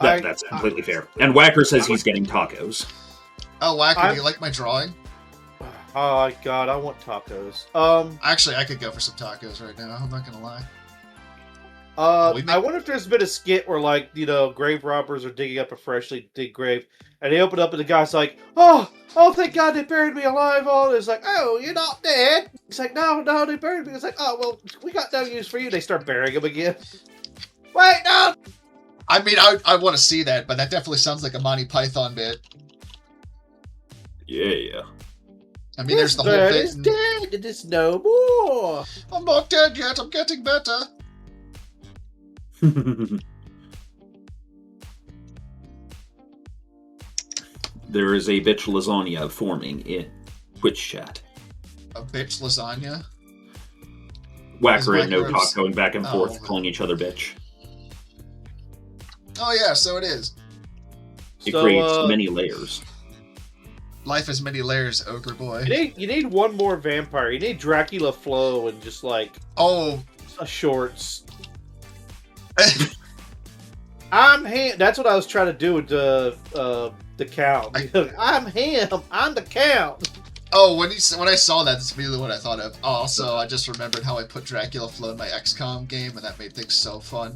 That's completely fair. And Whacker says he's getting tacos. Oh, Whacker, do you like my drawing? Oh, God, I want tacos. Actually, I could go for some tacos right now. I'm not going to lie. I wonder if there's been a skit where, like, you know, grave robbers are digging up a freshly dig grave, and they open up and the guy's like, oh, thank God they buried me alive. Oh, it's like, oh, you're not dead. He's like, no, they buried me. It's like, oh, well, we got no use for you. They start burying him again. Wait, no! I mean, I want to see that, but that definitely sounds like a Monty Python bit. Yeah. I mean, there's the whole bit. Is dead. It is no more. I'm not dead yet. I'm getting better. There is a bitch lasagna forming in Twitch chat. A bitch lasagna? Whacker and No Talk going back and forth, okay. calling each other bitch. Oh yeah, so it is. It creates many layers. Life has many layers, ogre boy. You need one more vampire. You need Dracula Flow and just like shorts. I'm him. That's what I was trying to do with the Count. I'm him. I'm the Count. Oh, when I saw that, that's really what I thought of. Also, I just remembered how I put Dracula Flow in my XCOM game, and that made things so fun.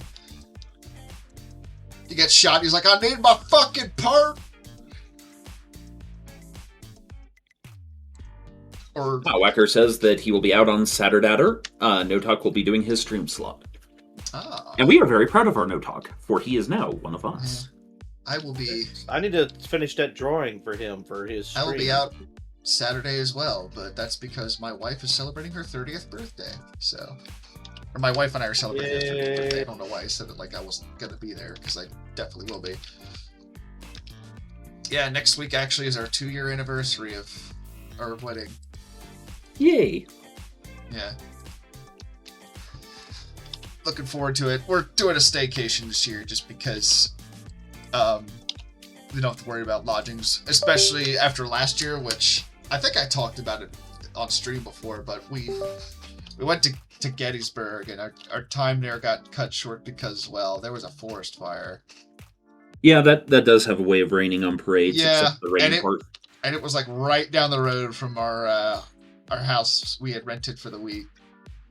He gets shot, he's like, I need my fucking part! Wacker says that he will be out on Saturdatter. No Talk will be doing his stream slot. And we are very proud of our No Talk, for he is now one of us. I will be... I need to finish that drawing for him for his stream. I will be out Saturday as well, but that's because my wife is celebrating her 30th birthday, so... Or my wife and I are celebrating her 30th birthday. I don't know why I said it like I wasn't going to be there, because I definitely will be. Yeah, next week actually is our 2-year anniversary of our wedding. Yay! Yeah. Looking forward to it. We're doing a staycation this year just because we don't have to worry about lodgings, especially after last year, which I think I talked about it on stream before, but we went to Gettysburg, and our time there got cut short because, well, there was a forest fire. Yeah, that does have a way of raining on parades, yeah, except the rain part. And it was like right down the road from our house we had rented for the week,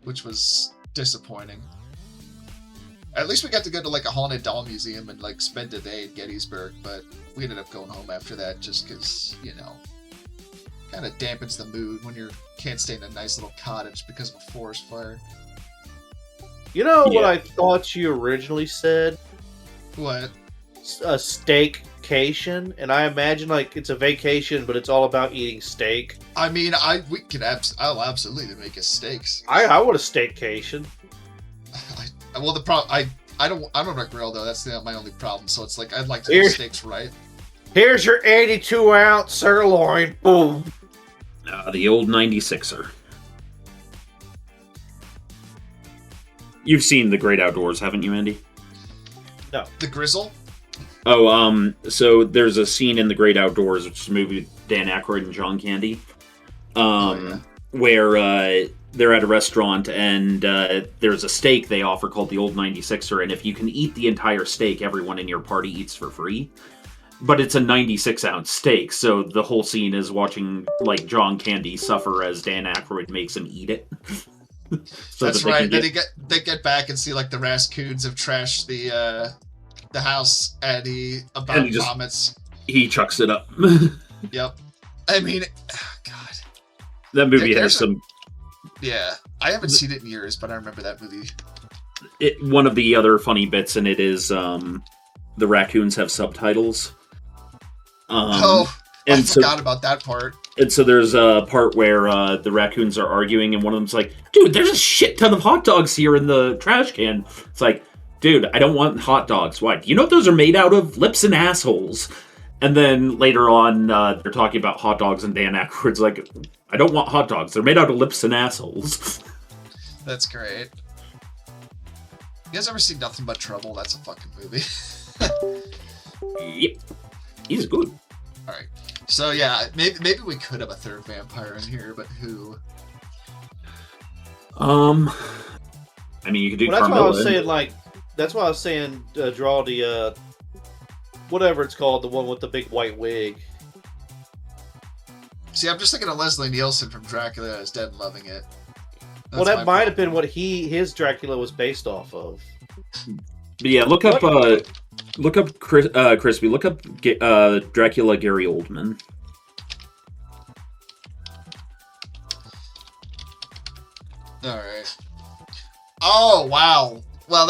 which was disappointing. At least we got to go to like a haunted doll museum and like spend a day in Gettysburg, but we ended up going home after that just because, you know, kind of dampens the mood when you can't stay in a nice little cottage because of a forest fire. You know what I thought you originally said? What? A steakcation, and I imagine like it's a vacation, but it's all about eating steak. I mean, I'll absolutely make us steaks. I want a steakcation. Well, the problem I don't have a grill though. That's my only problem. So it's like I'd like to do steaks right. Here's your 82-ounce sirloin. Boom. The old 96er. You've seen The Great Outdoors, haven't you, Andy? No. The Grizzle? Oh, so there's a scene in The Great Outdoors, which is a movie with Dan Aykroyd and John Candy, where they're at a restaurant and there's a steak they offer called the Old 96er, and if you can eat the entire steak, everyone in your party eats for free. But it's a 96-ounce steak, so the whole scene is watching like John Candy suffer as Dan Aykroyd makes him eat it. So that's right. Then they get back and see like the Rascoons have trashed the house, and he vomits. He chucks it up. Yep. I mean, God. That movie has some. Yeah, I haven't seen it in years, but I remember that movie. One of the other funny bits in it is the raccoons have subtitles. I forgot about that part. And so there's a part where the raccoons are arguing, and one of them's like, dude, there's a shit ton of hot dogs here in the trash can. It's like, dude, I don't want hot dogs. Why? Do you know what those are made out of? Lips and assholes. And then later on, they're talking about hot dogs, and Dan Aykroyd's like, I don't want hot dogs. They're made out of lips and assholes. That's great. You guys ever seen Nothing But Trouble? That's a fucking movie. Yep. He's good. Alright. So yeah, maybe we could have a third vampire in here, but who? I mean, you could do That's Carmilla. why I was saying, like, that's why I was saying draw the, whatever it's called, the one with the big white wig. See, I'm just thinking of Leslie Nielsen from Dracula as Dead and Loving It. Well, that might have been what his Dracula was based off of. But yeah, look up Crispy. Look up Dracula Gary Oldman. All right. Oh wow. Well,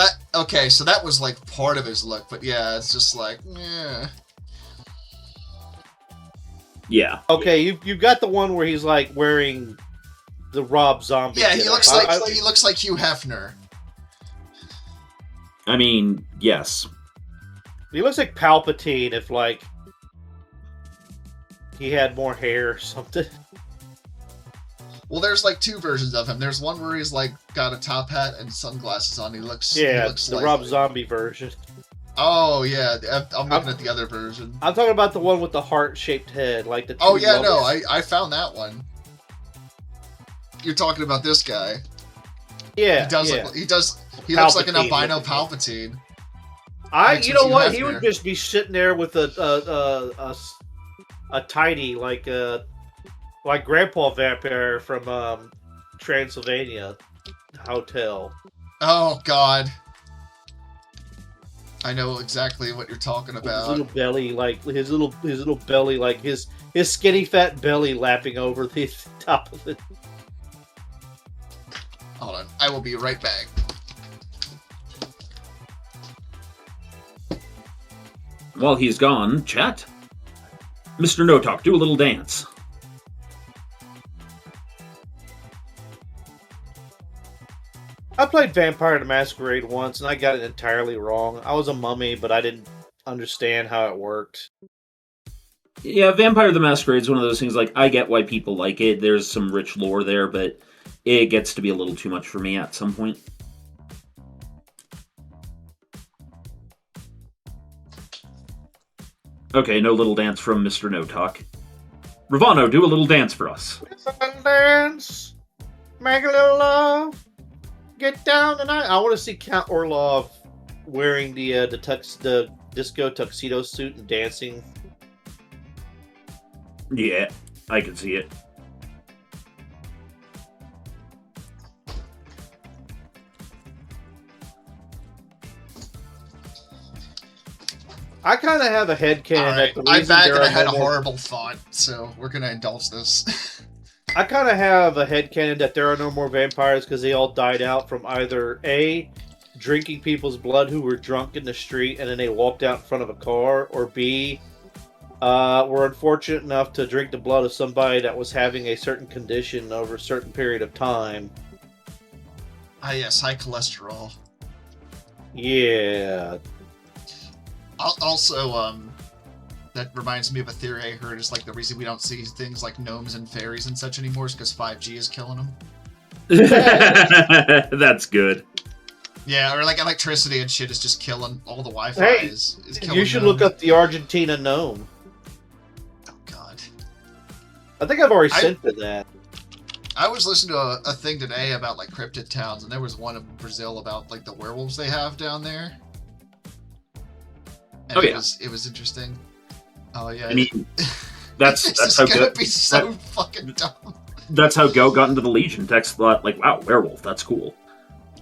so that was like part of his look, but yeah, it's just like, yeah. Yeah. Okay, you've got the one where he's like wearing the Rob Zombie. Yeah, he looks like Hugh Hefner. I mean, yes. He looks like Palpatine if like he had more hair or something. Well, there's like two versions of him. There's one where he's like got a top hat and sunglasses on. He looks the like, Rob Zombie version. Oh yeah, I'm looking at the other version. I'm talking about the one with the heart-shaped head, like the. Oh yeah, no, I found that one. You're talking about this guy. Yeah, He does. yeah. He looks like an Palpatine albino looking. Palpatine. You know what? He Hefner. would just be sitting there with a tidy like Grandpa Vampire from Transylvania Hotel. Oh God. I know exactly what you're talking about. His little belly, like his little belly, like his skinny fat belly lapping over the top of it. Hold on, I will be right back. While he's gone, chat. Mr. No Talk, do a little dance. I played Vampire the Masquerade once, and I got it entirely wrong. I was a mummy, but I didn't understand how it worked. Yeah, Vampire the Masquerade is one of those things, like, I get why people like it. There's some rich lore there, but it gets to be a little too much for me at some point. Okay, no little dance from Mr. No Talk. Ravano, do a little dance for us. Dance, make a little love, get down tonight. I want to see Count Orlov wearing the disco tuxedo suit and dancing. Yeah, I can see it. I kind of have a headcanon Right. that the I'm reason back there and I are had no a more- horrible thought, so we're gonna indulge this. I kind of have a headcanon that there are no more vampires because they all died out from either A, drinking people's blood who were drunk in the street and then they walked out in front of a car, or B, were unfortunate enough to drink the blood of somebody that was having a certain condition over a certain period of time. Ah yes, high cholesterol. Yeah. Also, that reminds me of a theory I heard is like the reason we don't see things like gnomes and fairies and such anymore is because 5G is killing them. That's good. Yeah, or like electricity and shit is just killing all the Wi-Fi. Hey, is killing You should them. look up the Argentina gnome. Oh God. I think I've already sent you that. I was listening to a thing today about like cryptid towns, and there was one in Brazil about like the werewolves they have down there. And Oh, yeah. it was interesting. Oh yeah. I mean, that's it's how gonna good. be so fucking dumb. That's how Go got into the Legion text. Thought like, wow, werewolf, that's cool.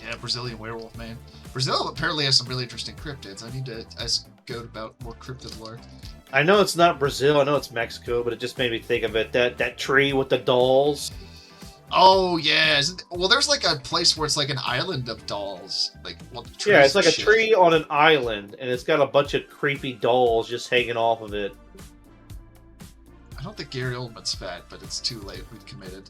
Yeah, Brazilian werewolf, man. Brazil apparently has some really interesting cryptids. I need to ask Goat about more cryptid lore. I know it's not Brazil, I know it's Mexico, but it just made me think of it. That tree with the dolls. Oh yeah, well, there's like a place where it's like an island of dolls. Like, well, Yeah, it's like a shit. tree on an island, and it's got a bunch of creepy dolls just hanging off of it. I don't think Gary Oldman's fat, but it's too late. We've committed.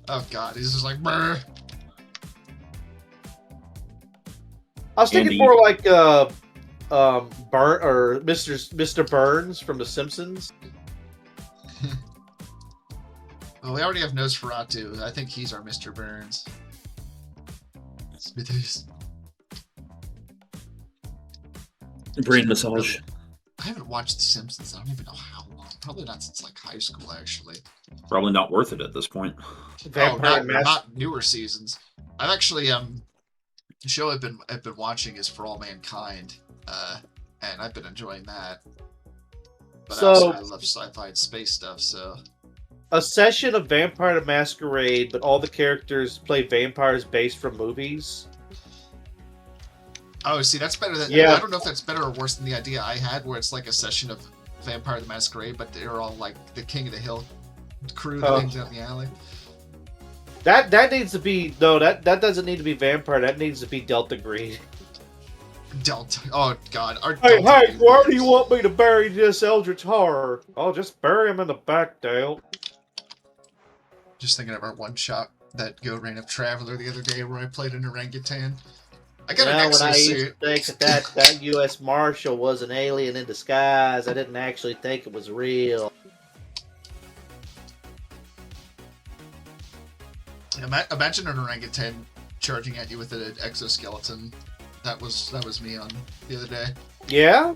Oh god, he's just like, brr. I was thinking Andy. more like Mr. Burns from The Simpsons. Well, we already have Nosferatu. I think he's our Mr. Burns. Smithers. Brain massage. I haven't watched The Simpsons. I don't even know how long. Probably not since like high school, actually. Probably not worth it at this point. Vampire not newer seasons. I've actually the show I've been watching is For All Mankind, and I've been enjoying that. But So- I love sci-fi and space stuff, so A session of Vampire the Masquerade, but all the characters play vampires based from movies. oh, see, that's better than Yeah. I don't know if that's better or worse than the idea I had, where it's like a session of Vampire the Masquerade, but they're all like the King of the Hill crew that hangs out in the alley. That needs to be that doesn't need to be vampire. That needs to be Delta Green. Delta. Oh God. Our Hey, Delta hey, Green where do movies. you want me to bury this Eldritch horror? I'll just bury him in the back, Dale. Just thinking of our one shot that Go Reign of Traveler the other day where I played an orangutan. I got an When I used to exosuit. think that U.S. Marshal was an alien in disguise, I didn't actually think it was real. Yeah, Imagine an orangutan charging at you with an exoskeleton. That was me on the other day. Yeah?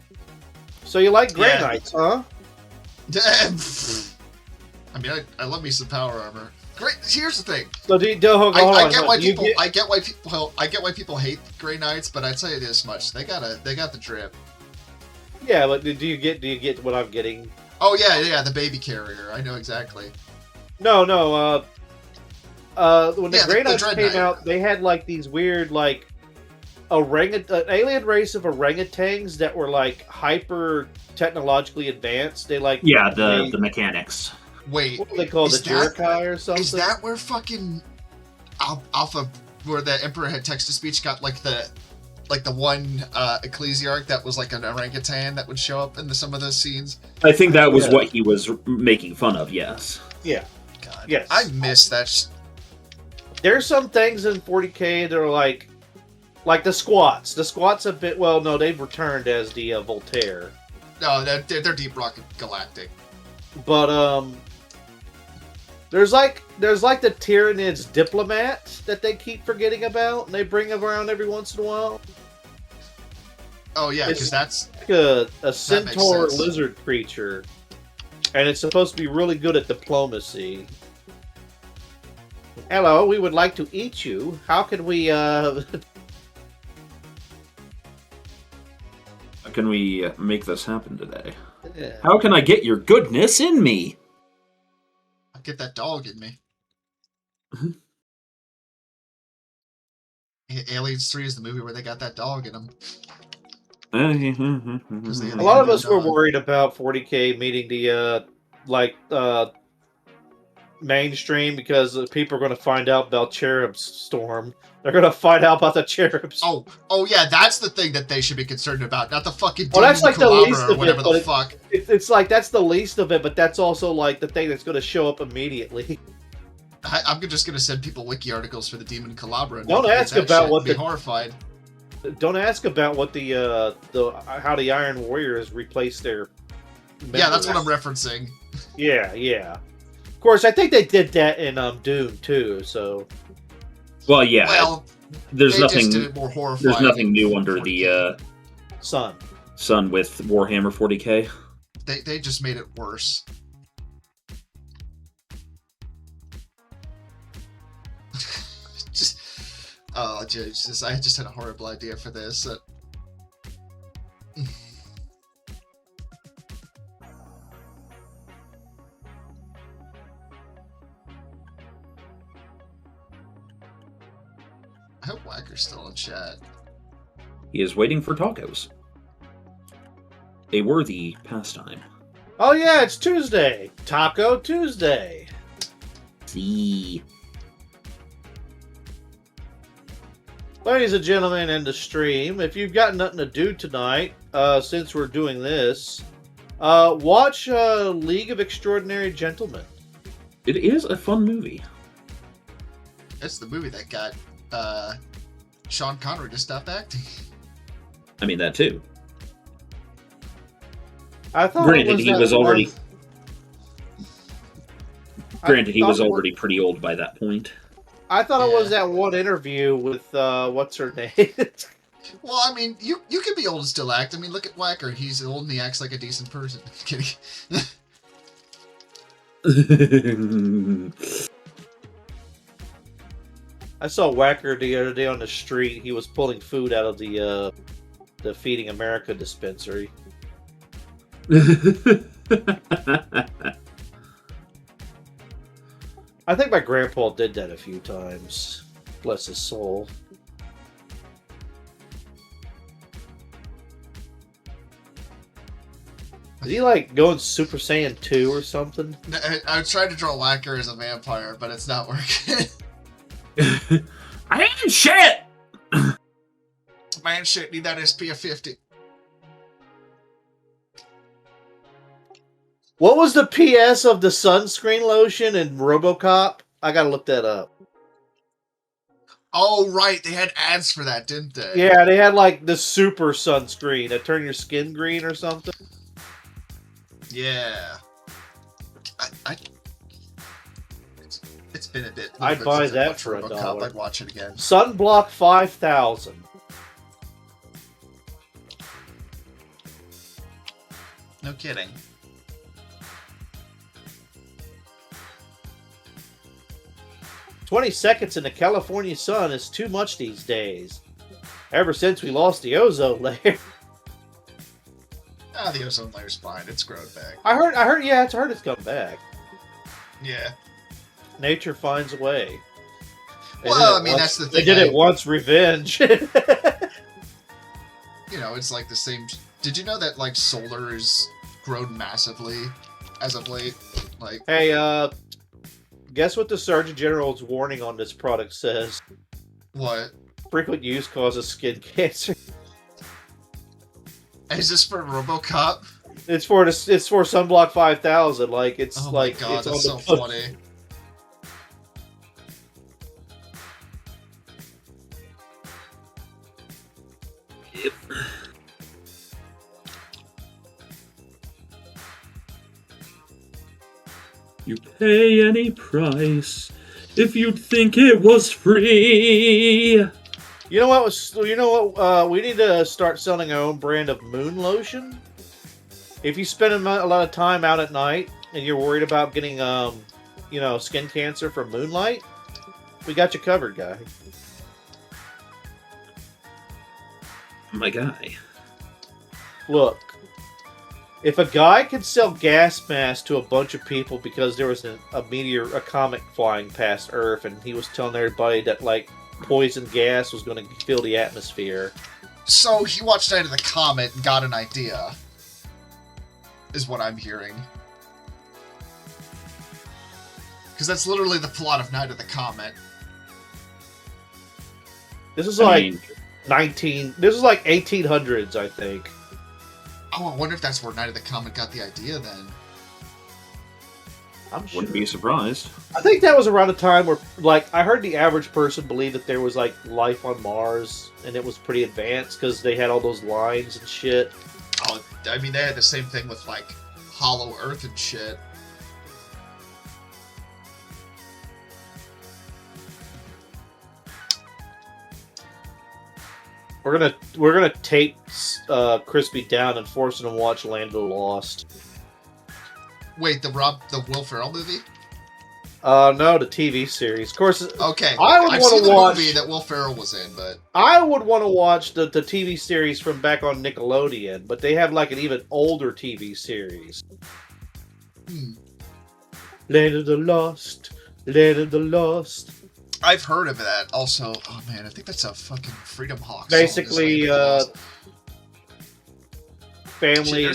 So you like Grey Yeah. Knights, huh? I mean, I love me some power armor. Great. Here's the thing. So hold on. I get why people hate Grey Knights, but I'd say this much: they got the drip. Yeah, but do you get what I'm getting? Oh yeah, the baby carrier. I know exactly. No. When the Grey the Knights Dread came Knight. out, they had like these weird like an alien race of orangutans that were like hyper technologically advanced. They like the mechanics. Wait, what were they called, the is that- Jurakai or something? is that where fucking Alpha, where the Emperor had text to speech, got like the one ecclesiarch that was like an orangutan that would show up in some of those scenes? I think that was Yeah. what he was making fun of. Yes. Yeah. God, Yes. I miss that. There's some things in 40K that are like the squats. The squats have been no, they've returned as the Voltaire. No, they're Deep Rock Galactic. But there's like the Tyranids diplomat that they keep forgetting about, and they bring him around every once in a while. Oh yeah, It's- because that's Like a centaur sense. lizard creature, and it's supposed to be really good at diplomacy. Hello, we would like to eat you. How can we? How can we make this happen today? Yeah. How can I get your goodness in me? I get that dog in me. Aliens 3 is the movie where they got that dog in them. A lot of us were worried about 40K meeting the mainstream because people are going to find out about Cherub's storm. They're going to find out about the Cherubs. Oh yeah, that's the thing that they should be concerned about, not the fucking Well, that's Demon like the Calabra least or of whatever it, the but fuck. It's like that's the least of it, but that's also like the thing that's going to show up immediately. I'm just gonna send people wiki articles for the Demon Calabra. And Don't read ask that about shit what and be the- horrified. Don't ask about what the how the Iron Warriors replaced their. Yeah, that's what I'm members. referencing. Yeah. Of course, I think they did that in Doom too. So Well, yeah. Well, there's they nothing. just did it more horrifying. There's nothing new in under 40K. the Sun. sun with Warhammer 40K. They just made it worse. just Jesus, I just had a horrible idea for this. I hope Whacker's still in chat. He is waiting for tacos. A worthy pastime. Oh yeah, it's Tuesday. Taco Tuesday. See. Ladies and gentlemen in the stream, if you've got nothing to do tonight, since we're doing this, watch League of Extraordinary Gentlemen. It is a fun movie. That's the movie that got Sean Connery to stop acting. I mean, that too. I thought Granted, he that was already. one- Granted, he thought was it was- already pretty old by that point. I thought it was Yeah. that one interview with what's her name? Well, I mean, you can be old and still act. I mean, look at Whacker. He's old and he acts like a decent person. Kidding. I saw Whacker the other day on the street. He was pulling food out of the Feeding America dispensary. I think my grandpa did that a few times. Bless his soul. Is he like going Super Saiyan 2 or something? I was trying to draw Whacker as a vampire, but it's not working. I ain't shit! Man, shit, need that SPF 50. What was the PS of the sunscreen lotion in RoboCop? I gotta look that up. Oh, right. They had ads for that, didn't they? Yeah, they had like the super sunscreen that turned your skin green or something. Yeah. It's it's been a bit. I'd buy that for $1. I'd watch it again. Sunblock 5000. No kidding. "20 seconds in the California sun is too much these days. Ever since we lost the ozone layer." Ah, the ozone layer's fine. It's grown back. I heard, yeah, I heard it's come back. Yeah. Nature finds a way. Well, I mean, that's the thing. They did it once, revenge. You know, it's like the same. Did you know that, like, solar has grown massively as of late? Like, Hey, guess what the Surgeon General's warning on this product says? what? Frequent use causes skin cancer. Is this for RoboCop? It's for Sunblock 5000. Like, it's Oh like, my god, it's that's on so the funny. Yep. You pay any price if you'd think it was free. You know what? We need to start selling our own brand of moon lotion. If you spend a lot of time out at night and you're worried about getting, skin cancer from moonlight, we got you covered, guy. My guy. Look, if a guy could sell gas masks to a bunch of people because there was a comet flying past Earth, and he was telling everybody that, like, poison gas was going to fill the atmosphere. So he watched Night of the Comet and got an idea, is what I'm hearing. Because that's literally the plot of Night of the Comet. This is I mean, this is like 1800s, I think. Oh, I wonder if that's where Night of the Comet got the idea then. I'm sure. wouldn't be surprised. I think that was around a time where, like, I heard the average person believed that there was, like, life on Mars, and it was pretty advanced because they had all those lines and shit. Oh, I mean, they had the same thing with, like, Hollow Earth and shit. We're gonna tape Crispy down and force him to watch Land of the Lost. Wait, the Will Ferrell movie? No, the TV series. Of course, Okay, I would I've want seen to the watch. movie that Will Ferrell was in, but I would want to watch the TV series from back on Nickelodeon, but they have like an even older TV series. Land of the Lost, Land of the Lost. I've heard of that. Also, oh man, I think that's a fucking Freedom Hawk. Basically, family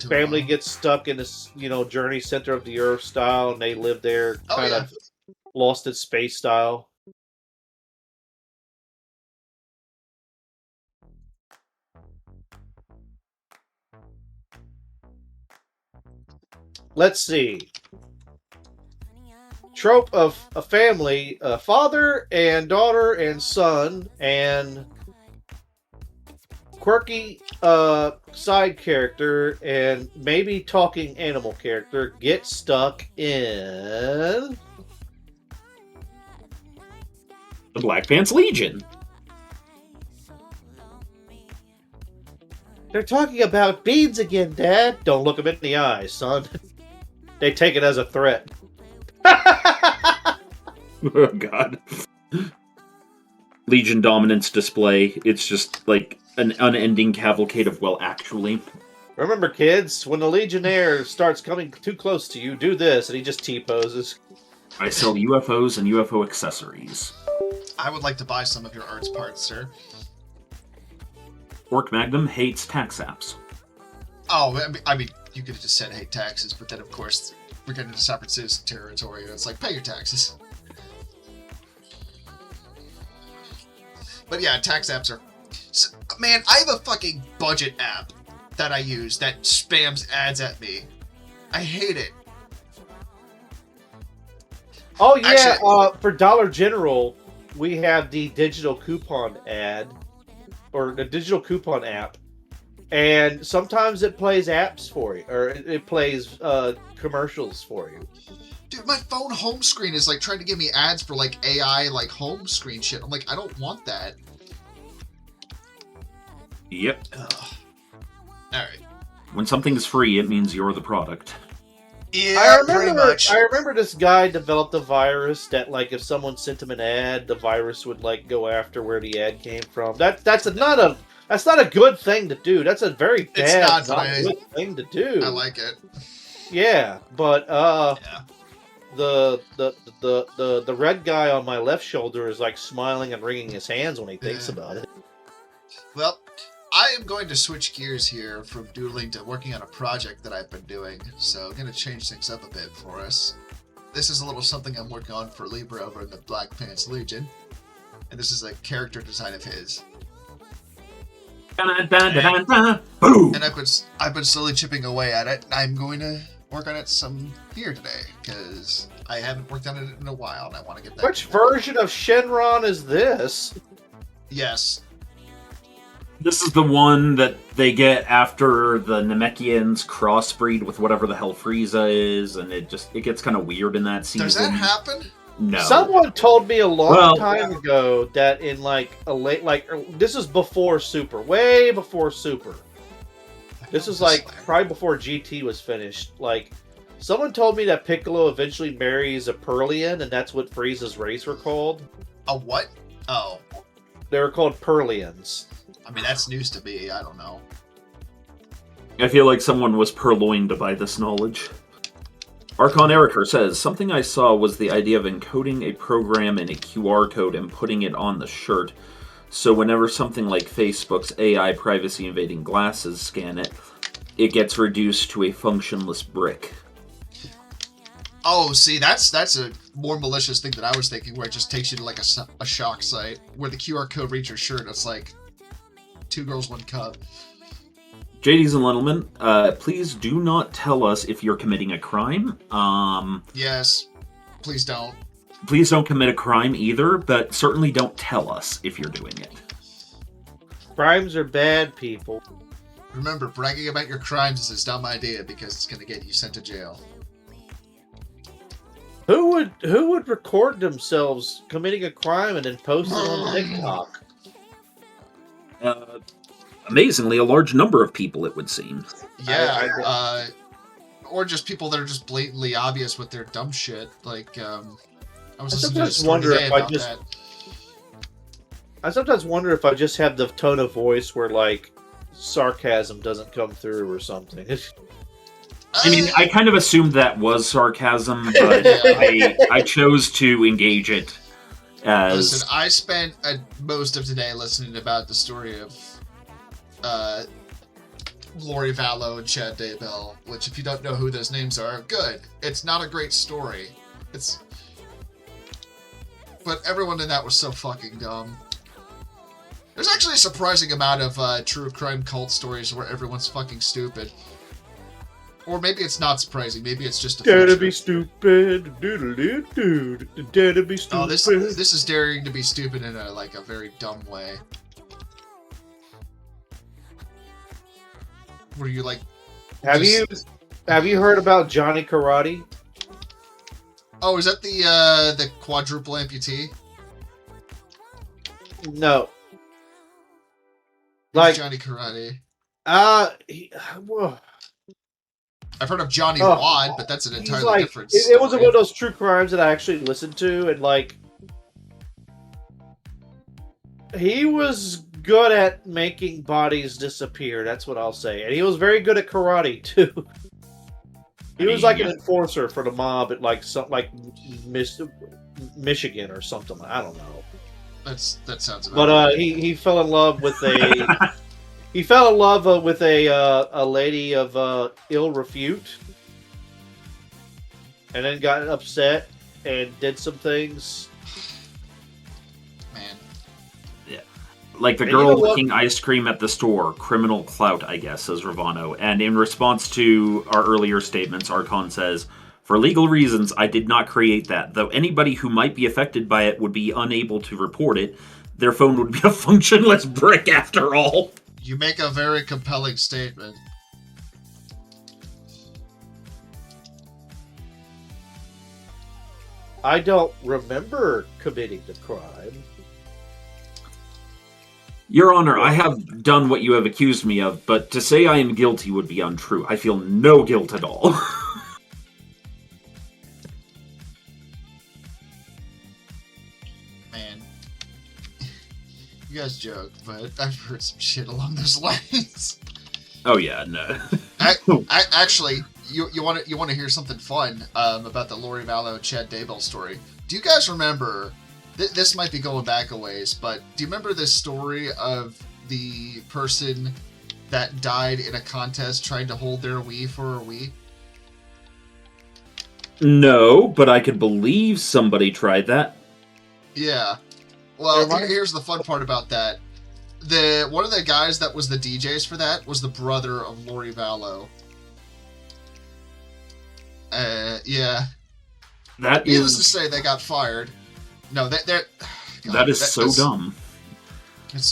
family gets stuck in this, journey center of the Earth style, and they live there kind of lost at space style. Let's see. Trope of a family, father and daughter and son, and quirky side character and maybe talking animal character get stuck in The Black Pants Legion. They're talking about beads again, Dad. Don't look them in the eyes, son. They take it as a threat. Oh, God. Legion dominance display. It's just like an unending cavalcade of, well, actually. Remember, kids, when the Legionnaire starts coming too close to you, do this, and he just T-poses. I sell UFOs and UFO accessories. I would like to buy some of your arts parts, sir. Orc Magnum hates tax apps. Oh, I mean, you could have just said hate taxes, but then, of course, we're getting into sovereign citizen territory, and it's like, pay your taxes. But yeah, tax apps are... Man, I have a fucking budget app that I use that spams ads at me. I hate it. Oh, yeah, Actually, for Dollar General, we have the digital coupon ad, or the digital coupon app. And sometimes it plays apps for you, or it plays commercials for you. Dude, my phone home screen is like trying to give me ads for like AI like home screen shit. I'm like, I don't want that. Yep. Alright. When something's free, it means you're the product. Yeah, pretty much. I remember this guy developed a virus that, like, if someone sent him an ad, the virus would like go after where the ad came from. That's not a good thing to do. That's a very bad, not good thing to do. I like it. Yeah, but Yeah. the red guy on my left shoulder is like smiling and wringing his hands when he thinks about it. Well, I am going to switch gears here from doodling to working on a project that I've been doing, so I'm going to change things up a bit for us. This is a little something I'm working on for Libra over in the Black Pants Legion, and this is a character design of his. Boom! And I've been slowly chipping away at it. I'm going to work on it some here today, because I haven't worked on it in a while, and I want to get that. Which version of Shenron is this? Yes. This is the one that they get after the Namekians crossbreed with whatever the hell Frieza is, and it gets kind of weird in that season. Does that happen? No. Someone told me a long time ago that in like a late, like, this is before Super, way before Super. This is like probably before GT was finished. Like, someone told me that Piccolo eventually marries a Perlian, and that's what Frieza's race were called. A what? Oh. They were called Perlians. I mean, that's news to me. I don't know. I feel like someone was purloined by this knowledge. Archon Eriker says, something I saw was the idea of encoding a program in a QR code and putting it on the shirt, so whenever something like Facebook's AI privacy invading glasses scan it, it gets reduced to a functionless brick. Oh, see, that's a more malicious thing than I was thinking, where it just takes you to like a shock site, where the QR code reads your shirt, it's like 2 girls, 1 cup. JD's and Lendelman, please do not tell us if you're committing a crime. Yes, please don't. Please don't commit a crime either, but certainly don't tell us if you're doing it. Crimes are bad, people. Remember, bragging about your crimes is a dumb idea because it's going to get you sent to jail. Who would record themselves committing a crime and then post it on TikTok? Amazingly, a large number of people, it would seem. Yeah, or just people that are just blatantly obvious with their dumb shit. Like, I was listening to a story today about that. I sometimes wonder if I just have the tone of voice where, like, sarcasm doesn't come through or something. I mean, I kind of assumed that was sarcasm, but I chose to engage it as... Listen, I spent most of today listening about the story of Lori Vallow and Chad Daybell, which, if you don't know who those names are, good. It's not a great story. But everyone in that was so fucking dumb. There's actually a surprising amount of true crime cult stories where everyone's fucking stupid. Or maybe it's not surprising. Maybe it's just a Dare to feature. be stupid. Doodle-doo-doo. Dare to be stupid. Oh, this is daring to be stupid in a very dumb way. Where you like... Have you heard about Johnny Karate? Oh, is that the quadruple amputee? No. Who's Like Johnny Karate? Whoa. I've heard of Johnny Oh, Wad, but that's an entirely different It story. wasn't one of those true crimes that I actually listened to, and like he was good at making bodies disappear. That's what I'll say, and he was very good at karate too. He was like an enforcer for the mob at like Michigan or something. I don't know. That sounds about But right. he fell in love with a he fell in love with a lady of ill repute, and then got upset and did some things. Man. Yeah. Like the And girl you know what? licking ice cream at the store. Criminal clout, I guess, says Ravano. And in response to our earlier statements, Archon says, for legal reasons, I did not create that. Though anybody who might be affected by it would be unable to report it, their phone would be a functionless brick after all. You make a very compelling statement. I don't remember committing the crime. Your Honor, I have done what you have accused me of, but to say I am guilty would be untrue. I feel no guilt at all. Man. You guys joke, but I've heard some shit along those lines. Oh yeah, no. Actually, you want to hear something fun about the Lori Vallow Chad Daybell story? Do you guys remember? This might be going back a ways, but do you remember this story of the person that died in a contest trying to hold their Wii for a Wii? No, but I could believe somebody tried that. Yeah. Well, here's the fun part about that. One of the guys that was the DJs for that was the brother of Lori Vallow. Yeah. Needless to say, they got fired. No, they're... God, that is so dumb.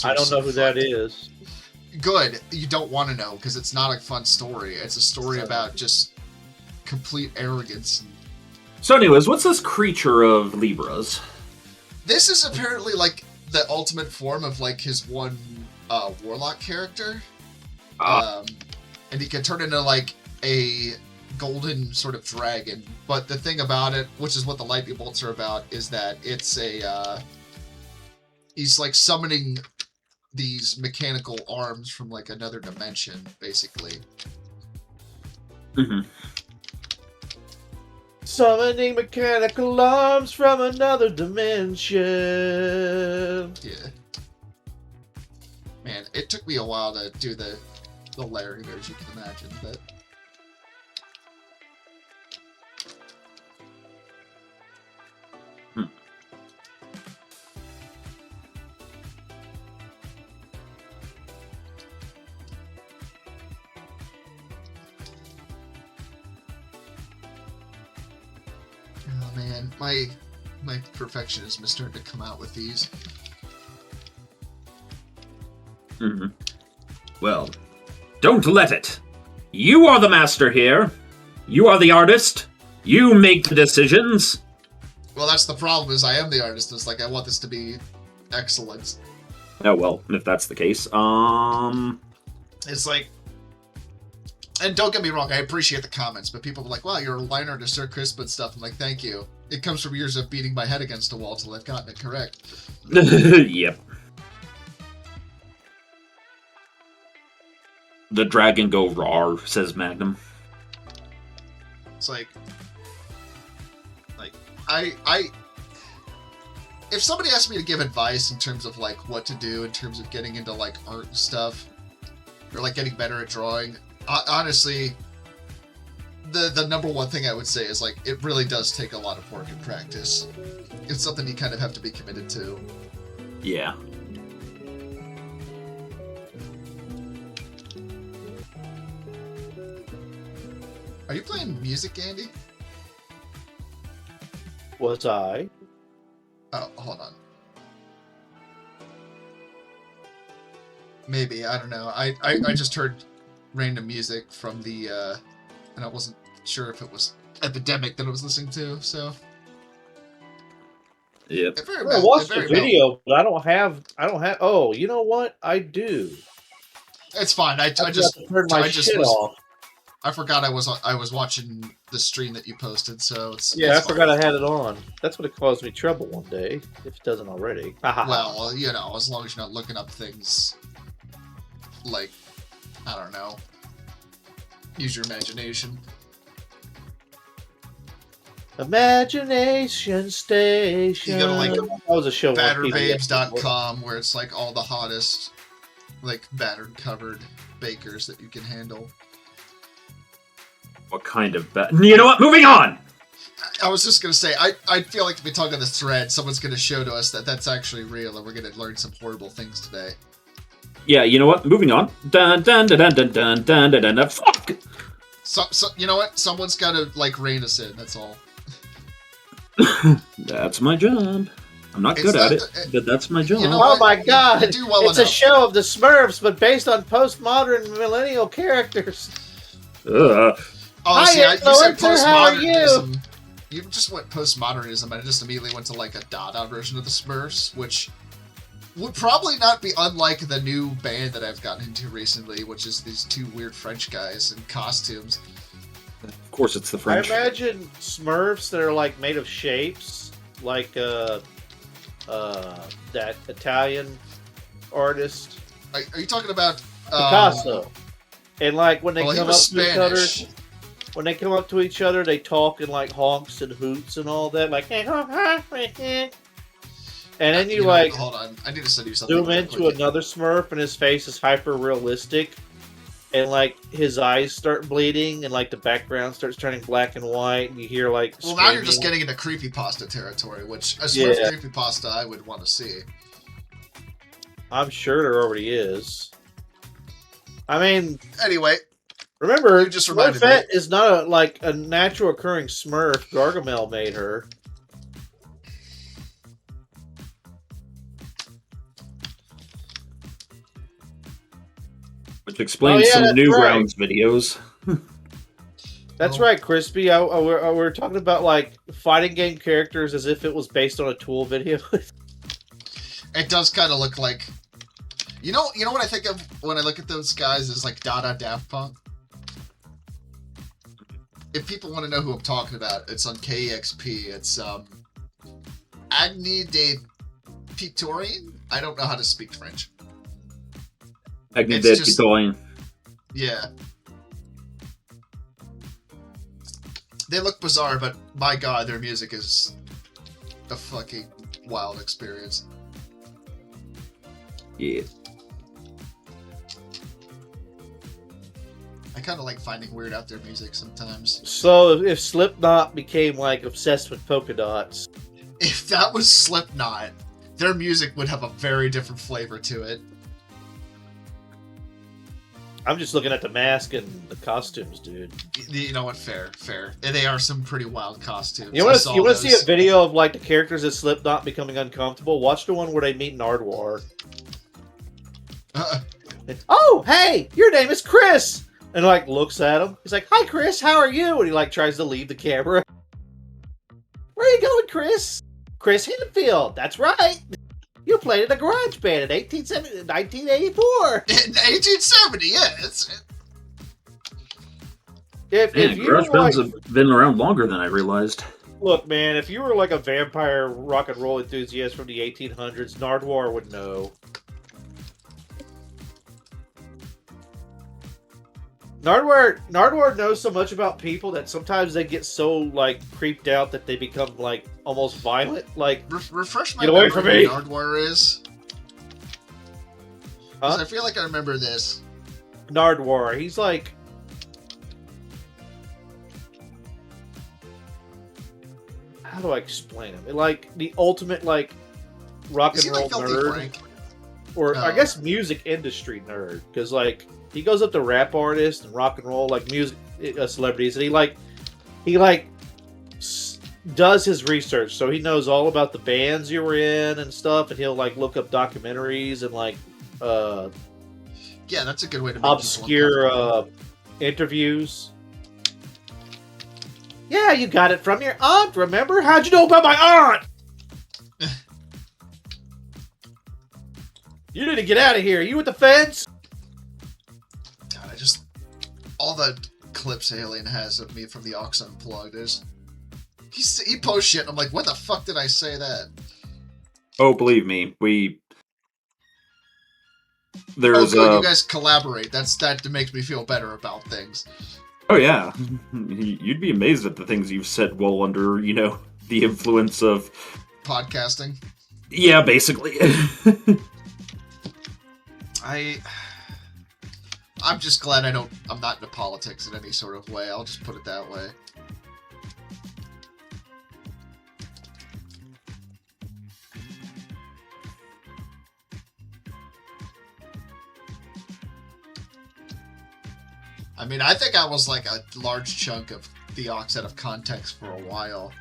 I don't know who that is. Good. You don't want to know, because it's not a fun story. It's a story about just complete arrogance. So anyways, what's this creature of Libra's? This is apparently, like, the ultimate form of, like, his one warlock character. And he can turn into, like, a golden sort of dragon. But the thing about it, which is what the lightning bolts are about, is that it's a... he's, like, summoning these mechanical arms from, like, another dimension, basically. Mm-hmm. Summoning mechanical arms from another dimension. Yeah. Man, it took me a while to do the layering, as you can imagine, but... Oh man, my perfectionism is starting to come out with these. Mm-hmm. Well, don't let it. You are the master here. You are the artist. You make the decisions. Well, that's the problem, is I am the artist. It's like, I want this to be excellent. Oh, well, if that's the case, It's like... And don't get me wrong, I appreciate the comments, but people are like, wow, your line art is so crisp and stuff. I'm like, thank you. It comes from years of beating my head against a wall till I've gotten it correct. Yep. The dragon go rawr, says Magnum. It's like... I if somebody asked me to give advice in terms of, like, what to do in terms of getting into, like, art and stuff, or, like, getting better at drawing, honestly, the number one thing I would say is, like, it really does take a lot of work and practice. It's something you kind of have to be committed to. Yeah. Are you playing music, Andy? Was I? Oh, hold on. Maybe, I don't know. I just heard random music from the, and I wasn't sure if it was Epidemic that I was listening to, so... Yep. I watched the video, but I don't have... Oh, you know what? I do. It's fine. I just turned my shit off. I forgot I was watching the stream that you posted, so it's... Yeah, it's I forgot I had it on. That's what it caused me trouble one day, if it doesn't already. Well, you know, as long as you're not looking up things like, I don't know, use your imagination. Imagination Station. You go to, like, that was a show. batterbabes.com, where it's like all the hottest, like, battered covered bakers that you can handle. What kind of You know what? Moving on! I was just going to say, I feel like if we talk on the thread, someone's going to show to us that that's actually real, and we're going to learn some horrible things today. Yeah, you know what? Moving on. Dun dun dun dun dun dun dun dun dun. Fuck! So you know what? Someone's got to, like, rein us in, that's all. That's my job. I'm not It's good at not it, but that's my job. You know Oh what? my god! You do well It's a enough. show of the Smurfs, but based on postmodern millennial characters. Ugh. Oh, Hi, see, you said influencer, how are you? postmodernism. You just went postmodernism, and I just immediately went to like a Dada version of the Smurfs, which would probably not be unlike the new band that I've gotten into recently, which is these two weird French guys in costumes. Of course, it's the French. I imagine Smurfs that are like made of shapes, like that Italian artist Are you talking about Picasso. And like when they Well, he come up was to each other, Spanish. when they come up to each other, they talk in like honks and hoots and all that, like. And then you know, like hold on, I need to send you something. zoom real into quick. another Smurf, and his face is hyper realistic, and like his eyes start bleeding, and like the background starts turning black and white, and you hear like. Well, now you're just screaming. getting into creepypasta territory, which a Smurf Yeah. creepypasta I would want to see. I'm sure there already is. I mean, Anyway, remember, You just reminded Smurfette is not like a natural occurring Smurf. Gargamel made her. Which explains Oh, yeah, some that's Newgrounds videos. That's Oh. right, Crispy. We're talking about like fighting game characters as if it was based on a Tool video. it does kind of look like. You know what I think of when I look at those guys is like Dada Daft Punk. If people want to know who I'm talking about, it's on KEXP. It's Agni de Pitorine. I don't know how to speak French. Agni It's de just- Pitorine. Yeah. They look bizarre, but my god, their music is a fucking wild experience. Yeah. I kind of like finding weird out there music sometimes. So if Slipknot became like obsessed with polka dots, If that was Slipknot, their music would have a very different flavor to it. I'm just looking at the mask and the costumes, dude. You know what? Fair. And they are some pretty wild costumes. You I want saw to see those. a video of like the characters of Slipknot becoming uncomfortable? Watch the one where they meet Nardwar. Oh, hey, your name is Chris, and like looks at him. He's like, "Hi, Chris, how are you?" And he like tries to leave the camera. Where are you going, Chris? Chris Hiddenfield. That's right. You played in a garage band in 1984. In 1870, yeah. If Man, you garage were like, bands have been around longer than I realized. look, man, if you were like a vampire rock and roll enthusiast from the 1800s, Nardwar would know. Nardwar knows so much about people that sometimes they get so like creeped out that they become like almost violent. Like, Refresh my Get away memory from who me. Nardwar is. 'Cause Huh? I feel like I remember this. Nardwar, he's like, how do I explain him? Like the ultimate like rock Is and he roll like Filthy nerd, Frank? or I Oh. guess music industry nerd, because like he goes up to rap artists and rock and roll like music celebrities, and he does his research, so he knows all about the bands you were in and stuff, and he'll like look up documentaries and like Yeah, that's a good way to make people obscure uncomfortable. interviews. Yeah, you got it from your aunt, remember? How'd you know about my aunt? You need to get out of here. You with the fence? God, all the clips Alien has of me from the Ox Unplugged is. He posts shit, and I'm like, when the fuck did I say that? Oh, believe me, there's Oh, good, you guys collaborate. That makes me feel better about things. Oh yeah, you'd be amazed at the things you've said while under, the influence of. Podcasting. Yeah, basically. I'm just glad I'm not into politics in any sort of way. I'll just put it that way. I mean, I think I was like a large chunk of the Ox out of context for a while.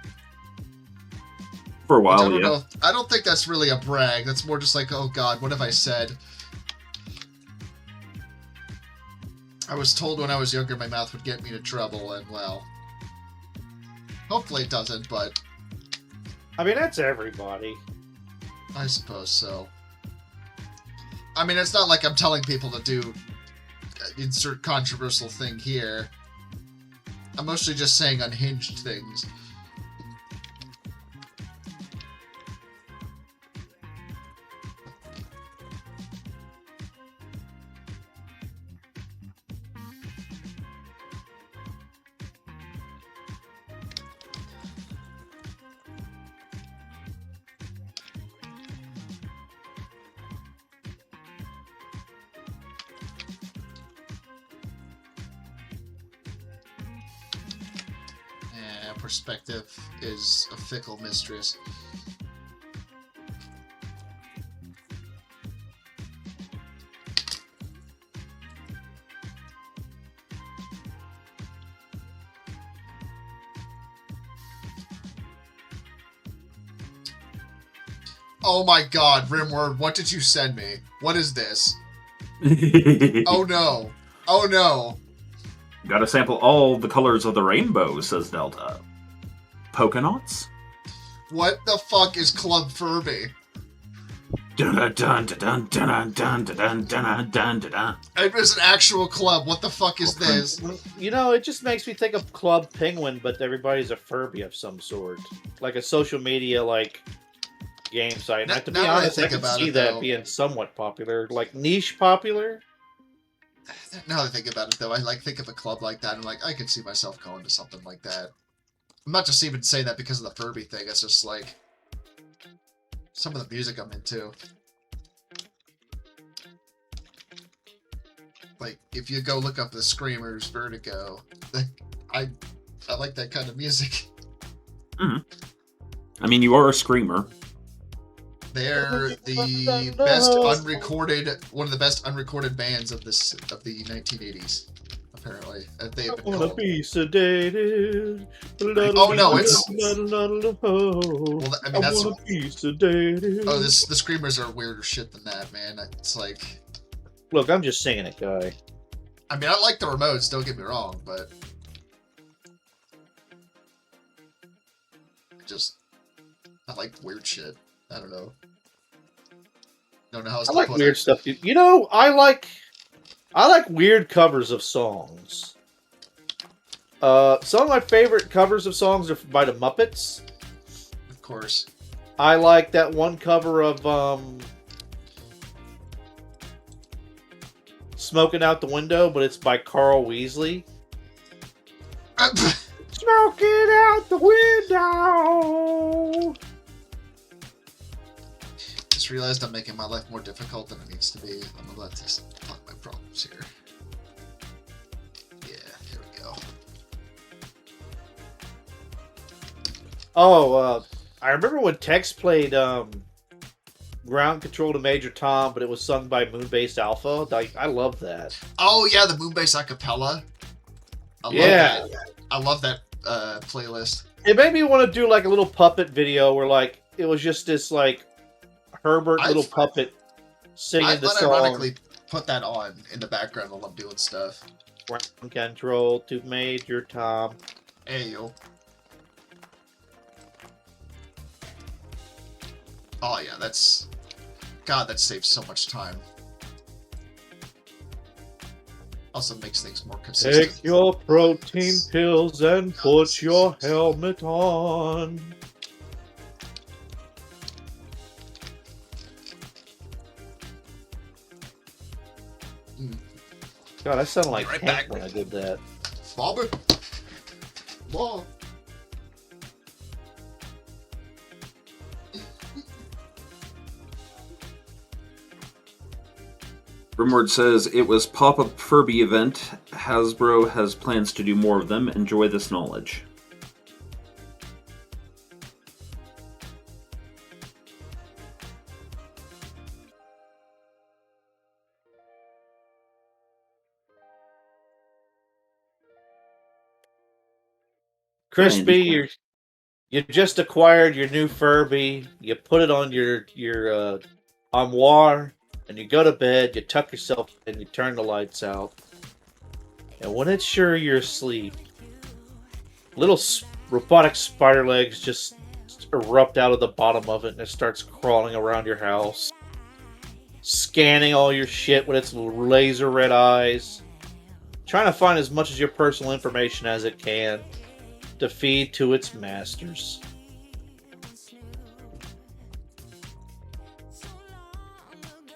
For a Which I while, don't yeah. know. I don't think that's really a brag. That's more just like, oh God, what have I said? I was told when I was younger my mouth would get me into trouble, and well, hopefully it doesn't, but I mean, that's everybody. I suppose so. I mean, it's not like I'm telling people to do insert controversial thing here. I'm mostly just saying unhinged things. Perspective is a fickle mistress. Oh my God, Rimward, what did you send me? What is this? Oh no. Oh no. Gotta sample all the colors of the rainbow, says Delta. Polka knots? What the fuck is Club Furby? Dun dun dun dun dun dun dun dun dun dun. It was an actual club. What the fuck is this? You know, it just makes me think of Club Penguin, but everybody's a Furby of some sort, like a social media game site. Now- And to now be that I honest, I think can about see it, that though- being somewhat popular, like niche popular. Now that I think about it, though, I think of a club like that, and I could see myself going to something like that. I'm not just even saying that because of the Furby thing. It's just like some of the music I'm into. Like if you go look up the Screamers, Vertigo, I like that kind of music. I mean, you are a screamer. They're the best unrecorded, one of the best unrecorded bands of the 1980s. Apparently, they've I been wanna called. be sedated. Oh, no, it's- Well, I mean, that's- wanna be sedated. Oh, the Screamers are weirder shit than that, man. It's like, Look, I'm just singing it, guy. I mean, I like the Ramones. Don't get me wrong, but I like weird shit. I don't know. Don't know how else I to like put weird it. stuff. You know, I like weird covers of songs. Some of my favorite covers of songs are by the Muppets. Of course. I like that one cover of "Smoking Out the Window," but it's by Carl Weasley. Smoking out the window. Just realized I'm making my life more difficult than it needs to be. I'm about to fuck my problems here. Yeah, here we go. Oh, I remember when Tex played "Ground Control to Major Tom," but it was sung by Moonbase Alpha. I love that. Oh yeah, the Moonbase acapella. I love Yeah. that. I love that playlist. It made me want to do like a little puppet video where it was just this Herbert little puppet singing I the thought song. ironically put that on in the background while I'm doing stuff. Ground Control to Major Tom. Hey yo. Oh yeah, that's... God, that saves so much time. Also makes things more consistent. Take your protein pills and put your helmet on. Mm. God, I sounded like Right Hank back. when I did that. Bobby. Bob. Rimward says it was pop-up Furby event. Hasbro has plans to do more of them. Enjoy this knowledge. Crispy, Interesting. You just acquired your new Furby. You put it on your armoire, and you go to bed. You tuck yourself in. You turn the lights out, and when it's sure you're asleep, little robotic spider legs just erupt out of the bottom of it, and it starts crawling around your house, scanning all your shit with its laser red eyes, trying to find as much of your personal information as it can to feed to its masters.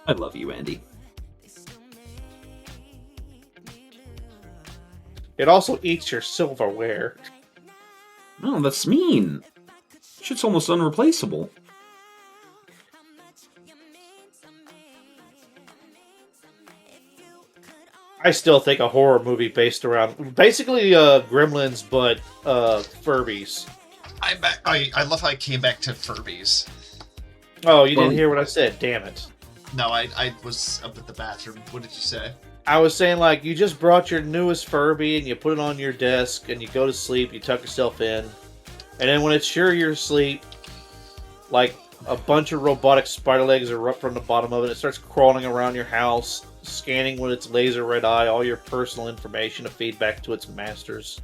I love you, Andy. It also eats your silverware. Oh, that's mean. Shit's almost unreplaceable. I still think a horror movie based around basically Gremlins, but Furbies. I love how I came back to Furbies. Oh, you didn't hear what I said. Damn it. No, I was up at the bathroom. What did you say? I was saying, like, you just brought your newest Furby and you put it on your desk and you go to sleep, you tuck yourself in, and then when it's sure you're asleep, like, a bunch of robotic spider legs erupt from the bottom of it. It starts crawling around your house, scanning with its laser red eye all your personal information to feed back to its masters.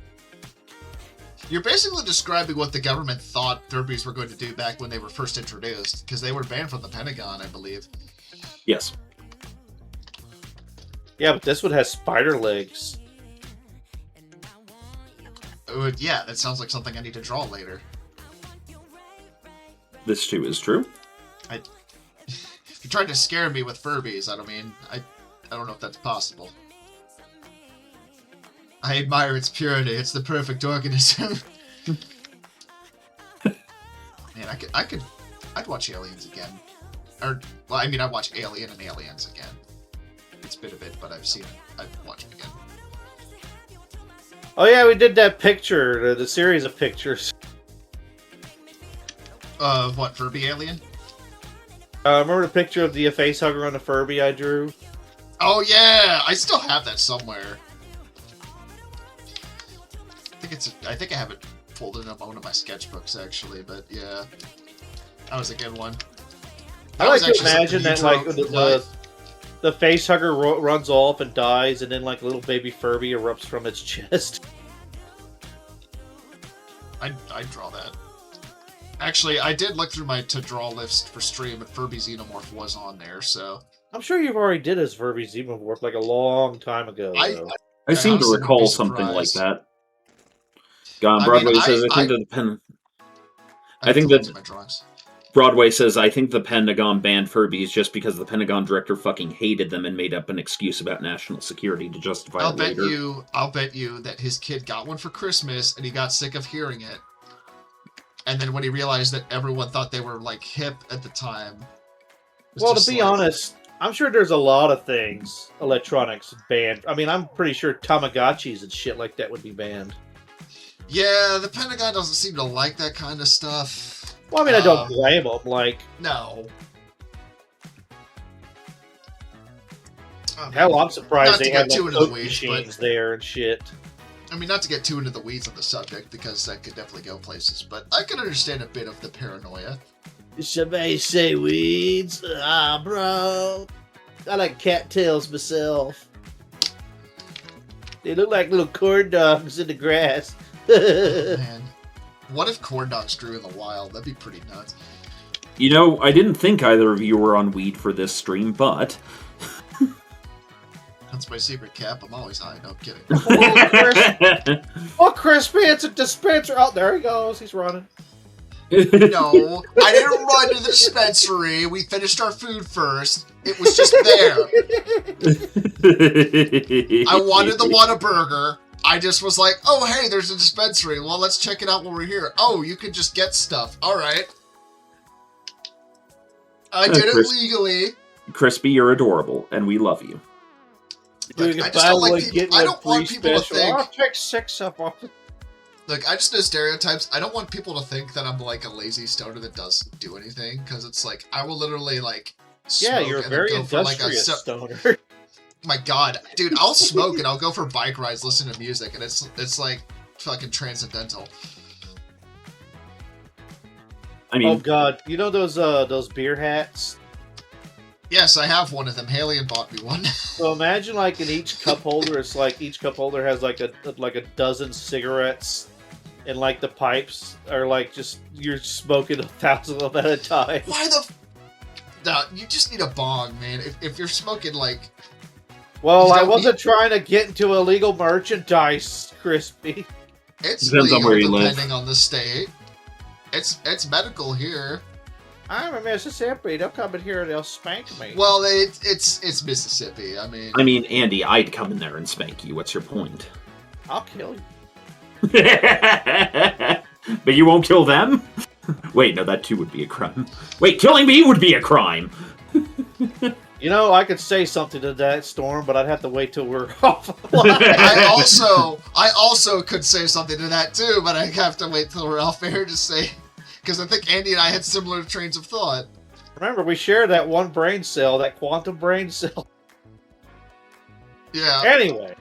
You're basically describing what the government thought Furbies were going to do back when they were first introduced, because they were banned from the Pentagon, I believe. Yes. Yeah, but this one has spider legs. Yeah, that sounds like something I need to draw later. This too is true. You tried to scare me with Furbies. I don't know if that's possible. I admire its purity. It's the perfect organism. Man, I'd watch Aliens again. I'd watch Alien and Aliens again. It's been a bit, but I've seen it. I'd watch it again. Oh yeah, we did that picture, the series of pictures. What, Furby Alien? Remember the picture of the face hugger on the Furby I drew? Oh yeah, I still have that somewhere. I think I have it folded up on one of my sketchbooks actually, but yeah, that was a good one. I like to imagine that like the face hugger runs off and dies, and then like a little baby Furby erupts from its chest. I'd draw that. Actually, I did look through my to-draw list for stream, and Furby Xenomorph was on there, so... I'm sure you've already did his Furby Xenomorph like a long time ago. I seem to recall something like that. God, Broadway says, I think that the pen... I think that... Broadway says, I think the Pentagon banned Furbies just because the Pentagon director fucking hated them and made up an excuse about national security to justify it later. I'll bet you that his kid got one for Christmas, and he got sick of hearing it. And then when he realized that everyone thought they were, like, hip at the time... Well, to be honest, I'm sure there's a lot of things, electronics, banned. I mean, I'm pretty sure Tamagotchis and shit like that would be banned. Yeah, the Pentagon doesn't seem to like that kind of stuff. Well, I mean, I don't blame them, like... No. Hell, I'm surprised they have like Coke machines there and shit. I mean, not to get too into the weeds on the subject, because that could definitely go places, but I can understand a bit of the paranoia. Somebody say weeds? Ah, bro. I like cattails myself. They look like little corn dogs in the grass. Man. What if corn dogs grew in the wild? That'd be pretty nuts. You know, I didn't think either of you were on weed for this stream, but... That's my secret cap. I'm always high. No, I'm kidding. Oh, Crispy, it's a dispenser. Oh, there he goes. He's running. No, I didn't run to the dispensary. We finished our food first. It was just there. I wanted the Whataburger. I just was like, oh, hey, there's a dispensary. Well, let's check it out while we're here. Oh, you could just get stuff. All right. I did it legally. Crispy, you're adorable, and we love you. Look, I just don't like people. I don't want people to think. I'll take 6 up off. Look, I just know stereotypes. I don't want people to think that I'm like a lazy stoner that doesn't do anything, because it's like I will literally like. Yeah, you're a very industrious stoner. My God, dude, I'll smoke and I'll go for bike rides, listen to music, and it's like fucking transcendental. I Oh mean, God, you know those beer hats? Yes, I have one of them. Haley bought me one. So imagine like in each cup holder, it's like each cup holder has like a dozen cigarettes, and like the pipes are like just you're smoking 1,000 of them at a time. Why the? No, you just need a bong, man. If you're smoking like, Well, You I don't wasn't trying to get into illegal merchandise, Crispy. it's Depends on legal where you live. depending on the state. It's medical here. I'm a Mississippi. They'll come in here and they'll spank me. Well, it's Mississippi. I mean, Andy, I'd come in there and spank you. What's your point? I'll kill you. But you won't kill them? Wait, no, that too would be a crime. Wait, killing me would be a crime. You know, I could say something to that, Storm, but I'd have to wait till we're off. I also could say something to that too, but I have to wait till we're off air to say, because I think Andy and I had similar trains of thought. Remember, we share that one brain cell, that quantum brain cell. Yeah. Anyway.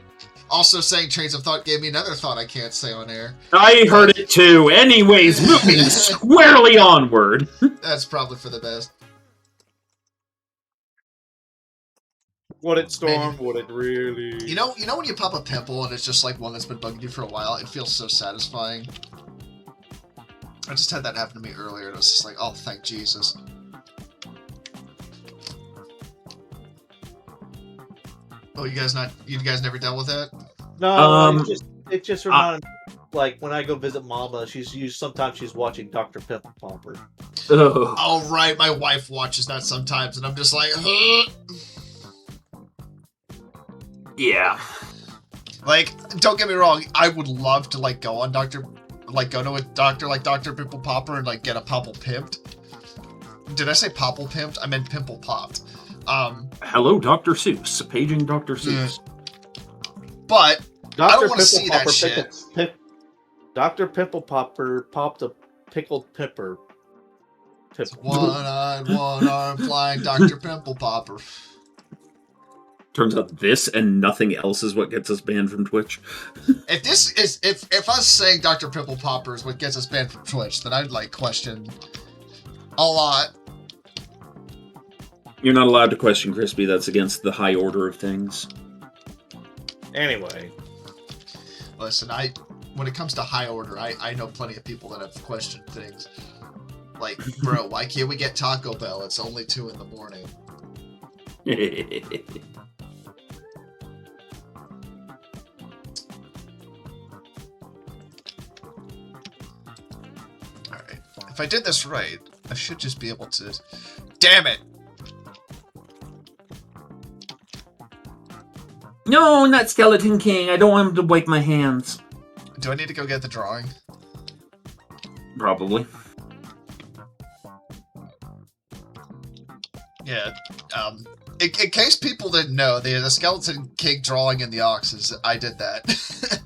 Also, saying trains of thought gave me another thought I can't say on air. I heard it too. Anyways, moving squarely onward. That's probably for the best. Would it, Storm? Maybe. Would it really? You know when you pop a pimple and it's just like one that's been bugging you for a while? It feels so satisfying. I just had that happen to me earlier, and it was just like, oh, thank Jesus. Oh, you guys never dealt with that? No, it just reminded me, like, when I go visit Mama, sometimes she's watching Dr. Pimple Popper. Ugh. Oh, right, my wife watches that sometimes, and I'm just like, huh? Yeah. Like, don't get me wrong, I would love to, like, go to a doctor like Dr. Pimple Popper and, like, get a popple pimped. Did I say popple pimped? I meant pimple popped. Hello, Dr. Seuss. Paging Dr. Seuss. But Dr. I don't want to see that shit. Dr. Pimple Popper popped a pickled pepper. One-eyed, one-armed, flying Dr. Pimple Popper. Turns out this and nothing else is what gets us banned from Twitch. If us saying Dr. Pimple Popper is what gets us banned from Twitch, then I'd, like, question a lot. You're not allowed to question Crispy. That's against the high order of things. Anyway. Listen, when it comes to high order, I know plenty of people that have questioned things. Like, bro, why can't we get Taco Bell? It's only 2 in the morning. Alright. If I did this right, I should just be able to... Damn it! No, not Skeleton King. I don't want him to wipe my hands. Do I need to go get the drawing? Probably. Yeah, in case people didn't know, the Skeleton King drawing in the Oxes, I did that.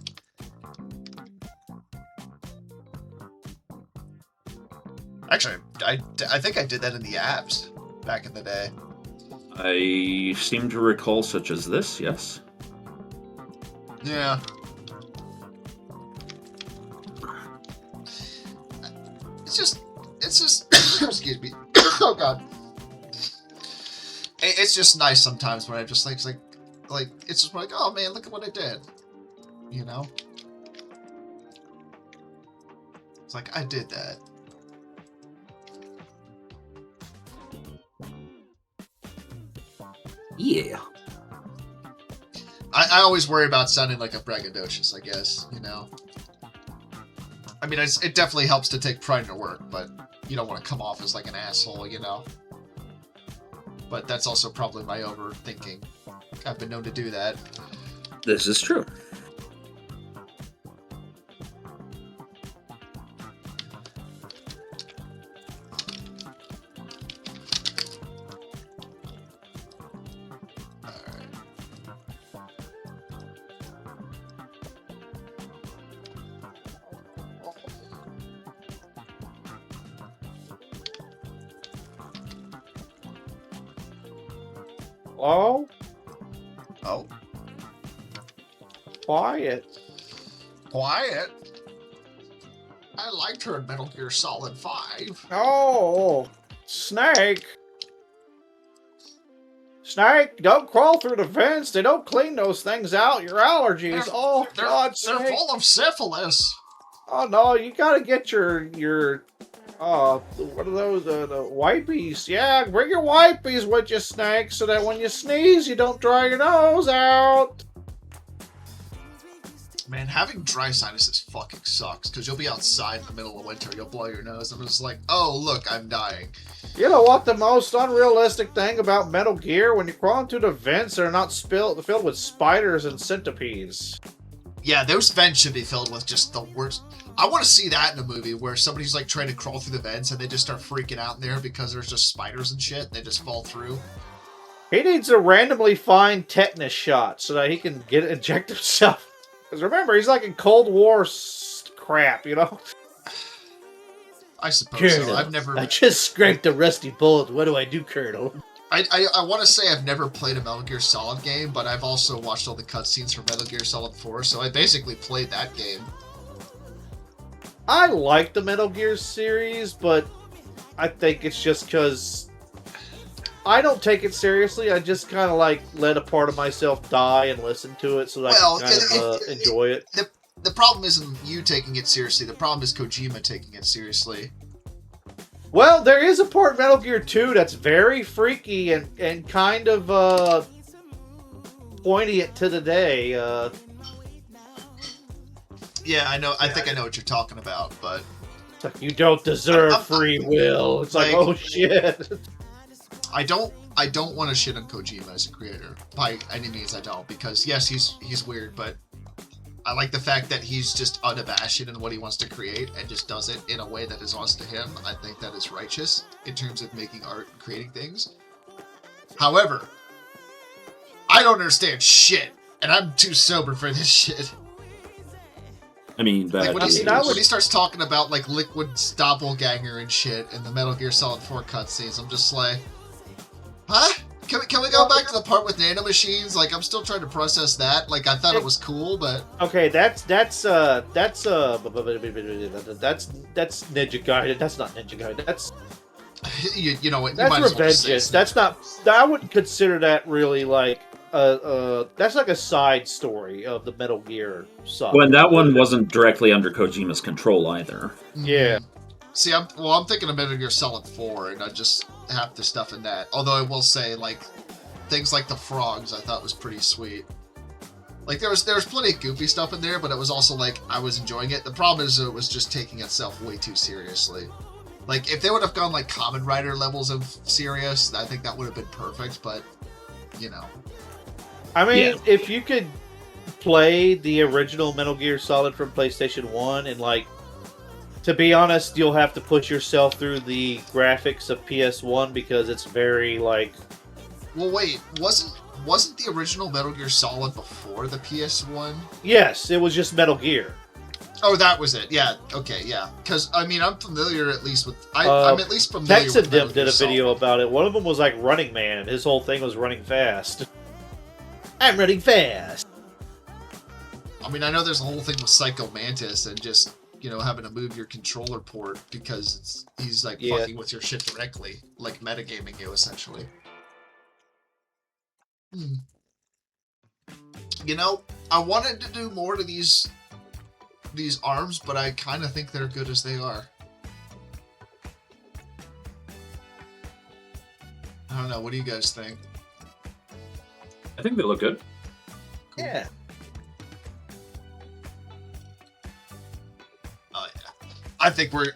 Actually, I think I did that in the apps back in the day. I seem to recall such as this, yes. Yeah. It's just, excuse me. Oh God. It's just nice sometimes when I just like, it's just like, oh man, look at what I did. You know? It's like, I did that. Yeah. I always worry about sounding like a braggadocious, I guess, you know? I mean, it definitely helps to take pride in your work, but you don't want to come off as like an asshole, you know? But that's also probably my overthinking. I've been known to do that. This is true. Oh, Oh, quiet. quiet. I liked her in Metal Gear Solid 5. Oh, Snake. Snake, don't crawl through the vents. They don't clean those things out. Your allergies. God, They're Snake. full of syphilis. Oh no, you gotta get your what are those the wipies? Yeah, bring your wipies with you, Snake, so that when you sneeze, you don't dry your nose out. Man, having dry sinuses fucking sucks, because you'll be outside in the middle of winter, you'll blow your nose, and it's like, oh, look, I'm dying. You know what the most unrealistic thing about Metal Gear? When you crawl into the vents, they're not filled with spiders and centipedes. Yeah, those vents should be filled with just the worst. I want to see that in a movie where somebody's like trying to crawl through the vents and they just start freaking out in there because there's just spiders and shit, and they just fall through. He needs to randomly find tetanus shots so that he can inject himself. Because remember, he's like in Cold War crap, you know? I suppose Colonel, so. I've never... I just scraped a rusty bullet. What do I do, Colonel? I want to say I've never played a Metal Gear Solid game, but I've also watched all the cutscenes for Metal Gear Solid 4, so I basically played that game. I like the Metal Gear series, but I think it's just because I don't take it seriously. I just kind of like let a part of myself die and listen to it so that I can kind of enjoy it. The problem isn't you taking it seriously. The problem is Kojima taking it seriously. Well, there is a part in Metal Gear 2 that's very freaky and kind of poignant to the day. Yeah, I know. I think I know what you're talking about, but it's like, you don't deserve free will. It's like, oh shit. I don't want to shit on Kojima as a creator by any means. I don't, because yes, he's weird, but I like the fact that he's just unabashed in what he wants to create and just does it in a way that is honest to him. I think that is righteous in terms of making art and creating things. However, I don't understand shit, and I'm too sober for this shit. I mean, like when he starts talking about like Liquid's doppelganger and shit in the Metal Gear Solid 4 cutscenes, I'm just like, huh? Can we go back to the part with nanomachines? Like, I'm still trying to process that. Like, I thought it was cool, but okay, that's Ninja Gaiden. That's not Ninja Gaiden. That's you know what? You that's might as well just Revengeance. say That's not. I wouldn't consider that really like that's like a side story of the Metal Gear saga. Well, and that one wasn't directly under Kojima's control either. Yeah. See, I'm thinking of Metal Gear Solid 4, and I just have the stuff in that. Although I will say, like, things like the frogs I thought was pretty sweet. Like, there was plenty of goofy stuff in there, but it was also, like, I was enjoying it. The problem is it was just taking itself way too seriously. Like, if they would have gone, like, Kamen Rider levels of serious, I think that would have been perfect, but, you know. I mean, if you could play the original Metal Gear Solid from PlayStation 1 and, like, to be honest, you'll have to push yourself through the graphics of PS1 because it's very, like... Well, wait, wasn't the original Metal Gear Solid before the PS1? Yes, it was just Metal Gear. Oh, that was it. Yeah, okay, yeah. Because, I mean, I'm familiar at least with... I'm at least familiar with Metal Gear did a video about it. One of them was like Running Man, and his whole thing was running fast. I'm running fast! I mean, I know there's a whole thing with Psycho Mantis and just... you know, having to move your controller port because he's like fucking with your shit directly, like metagaming you essentially. You know, I wanted to do more to these arms, but I kind of think they're good as they are. I don't know. What do you guys think? I think they look good. Cool. Yeah. I think we're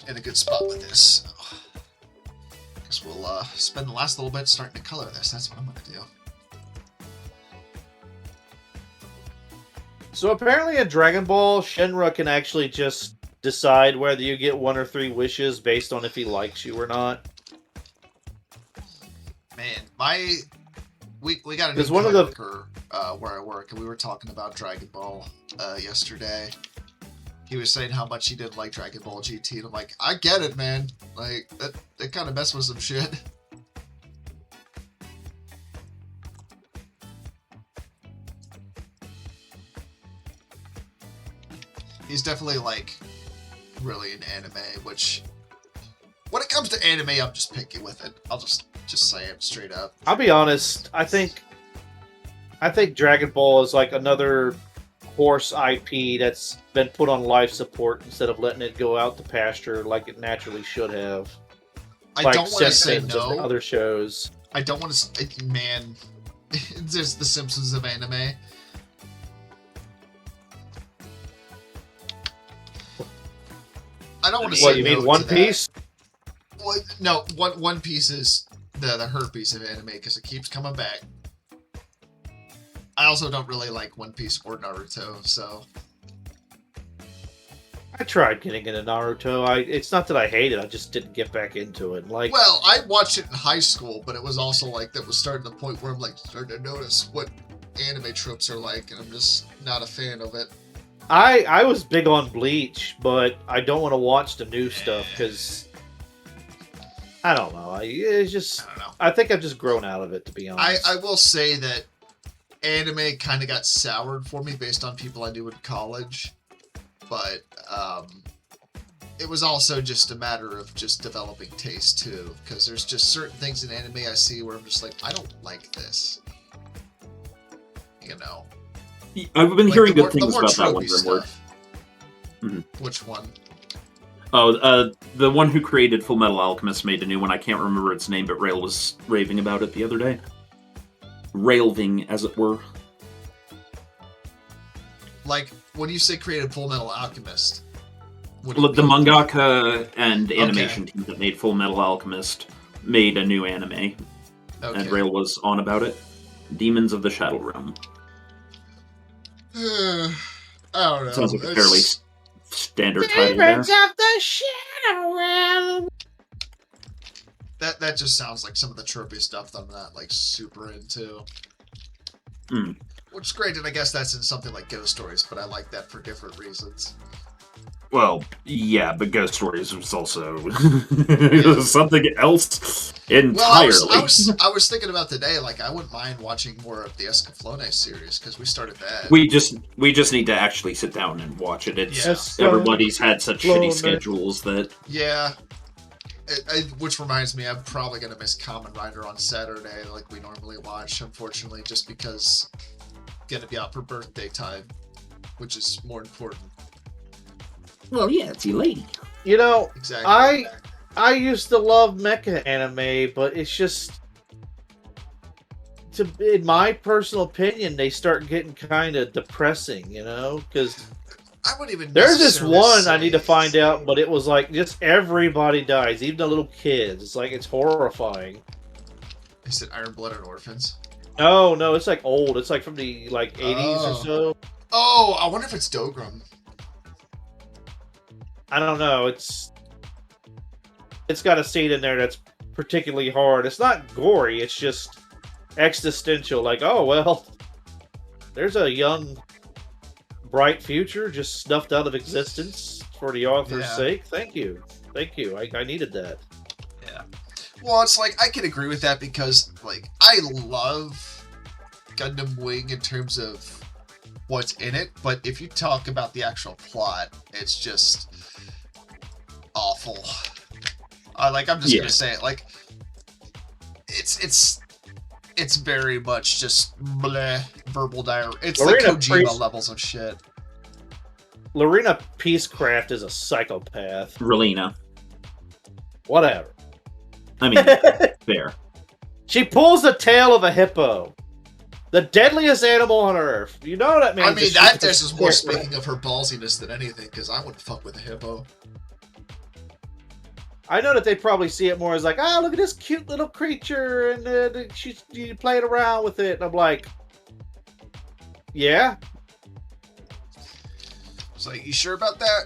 in a good spot with this. So, guess we'll spend the last little bit starting to color this. That's what I'm gonna do. So apparently in Dragon Ball, Shenra can actually just decide whether you get 1 or 3 wishes based on if he likes you or not. Man, we got a new coworker where I work, and we were talking about Dragon Ball yesterday. He was saying how much he didn't like Dragon Ball GT, and I'm like, I get it, man. Like, that kind of messed with some shit. He's definitely, like, really in anime, which when it comes to anime, I'm just picky with it. I'll just say it straight up. I'll be honest. I think Dragon Ball is like another horse IP that's been put on life support instead of letting it go out to pasture like it naturally should have. I Like don't want to say Simpsons and no. other shows. I don't want to. Man, there's the Simpsons of anime. I don't want to say What, you no mean to One that. Piece? Well, no, One Piece is the herpes of anime because it keeps coming back. I also don't really like One Piece or Naruto, so I tried getting into Naruto. It's not that I hate it. I just didn't get back into it. Like, well, I watched it in high school, but it was also like that was starting the point where I'm like starting to notice what anime tropes are like, and I'm just not a fan of it. I was big on Bleach, but I don't want to watch the new stuff because I don't know. It's just I don't know. I think I've just grown out of it, to be honest. I will say that anime kind of got soured for me based on people I knew in college, but it was also just a matter of just developing taste too, because there's just certain things in anime I see where I'm just like, I don't like this, you know. I've been Like hearing the good things more about that one, tropey Grimward. stuff. Mhm. Which one? Oh, the one who created Full Metal Alchemist made a new one. I can't remember its name, but Rail was raving about it the other day. Railving, as it were. Like, when you say created Full Metal Alchemist, what do you Look, the mean? mangaka and animation team that made Full Metal Alchemist made a new anime, and Okay. Rail was on about it. Demons of the Shadow Realm. I don't know. Sounds like a It's- fairly standard title there. of the Shadow Realm. That just sounds like some of the tropey stuff that I'm not like super into. Hmm. Which is great, and I guess that's in something like Ghost Stories, but I like that for different reasons. Well, yeah, but Ghost Stories was also Yeah. something else entirely. Well, I was thinking about today, like I wouldn't mind watching more of the Escaflowne series because we started that. We just need to actually sit down and watch it. It's Yeah. everybody's had such shitty Escaflowne. schedules that Yeah. Which reminds me, I'm probably gonna miss Kamen Rider on Saturday, like we normally watch. Unfortunately, just because I'm gonna be out for birthday time, which is more important. well, yeah, it's your lady. You know, Exactly. I used to love mecha anime, but it's just, in my personal opinion, they start getting kind of depressing, you know? Because I wouldn't even. there's this necessarily one I say- need to find out, but it was like just everybody dies, even the little kids. It's like, it's horrifying. Is it Iron Blooded Orphans? No, it's like old. It's like from the like 80s Oh. or so. Oh, I wonder if it's Dogram. I don't know. It's got a scene in there that's particularly hard. It's not gory. It's just existential. Like, oh well, there's a young, bright future just snuffed out of existence for the author's Yeah. sake. Thank you. I needed that. Yeah. Well, it's like I can agree with that because, like, I love Gundam Wing in terms of what's in it, but if you talk about the actual plot, it's just awful. I'm just gonna say it. Like, it's very much just bleh, verbal diarrhea. It's like Lorena Kojima Priest- levels of shit. Lorena Peacecraft is a psychopath. Relina. Whatever. I mean, fair. She pulls the tail of a hippo. The deadliest animal on Earth. You know what that means? I mean, It's that just this is more scary. speaking of her ballsiness than anything, because I wouldn't fuck with a hippo. I know that they probably see it more as like, oh, look at this cute little creature, and she's playing around with it. And I'm like, yeah. It's like, you sure about that?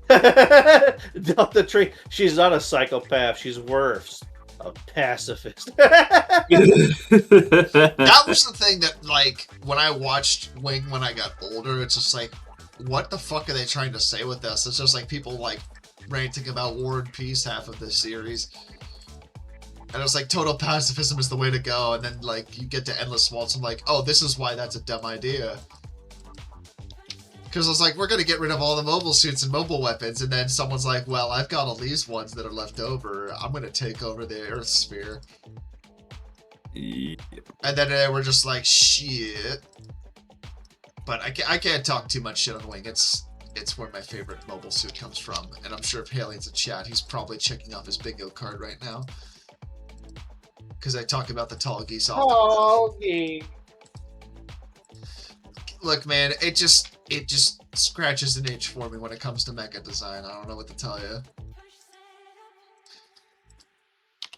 Dump the tree. She's not a psychopath. She's worse. A pacifist. That was the thing that, like, when I watched Wing when I got older, it's just like, what the fuck are they trying to say with this? It's just like people, like, ranting about War and Peace half of this series. And it was like, total pacifism is the way to go. And then, like, you get to Endless Waltz, and like, oh, this is why that's a dumb idea. Because I was like, we're going to get rid of all the mobile suits and mobile weapons. And then someone's like, well, I've got all these ones that are left over. I'm going to take over the Earth sphere. Yep. And then we're just like, shit. But I can't talk too much shit on Wing. It's where my favorite mobile suit comes from. And I'm sure if Haley's in chat, he's probably checking off his bingo card right now. Because I talk about the tall geese often. Look, man, it just scratches an itch for me when it comes to mecha design. I don't know what to tell you.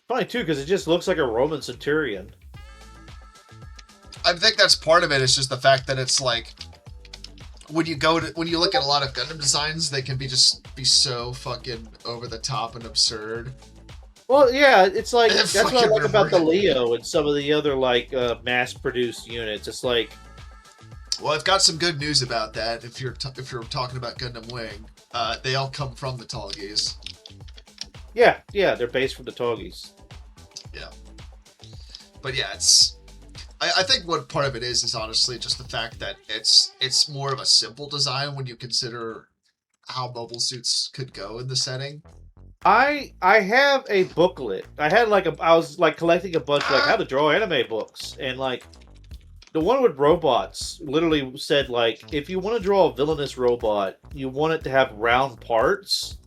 Funny too, because it just looks like a Roman centurion. I think that's part of it. It's just the fact that it's like when you look at a lot of Gundam designs, they can be so fucking over the top and absurd. Well, yeah, it's like It's that's what I like about the fucking Leo and some of the other like mass-produced units. It's like, well, I've got some good news about that. If you're talking about Gundam Wing, they all come from the Tallgeese. yeah, they're based from the Toggies. Yeah, but yeah, I think what part of it is honestly just the fact that it's more of a simple design when you consider how mobile suits could go in the setting. I have a booklet. I was like collecting a bunch of like how to draw anime books, and like the one with robots literally said like if you want to draw a villainous robot, you want it to have round parts,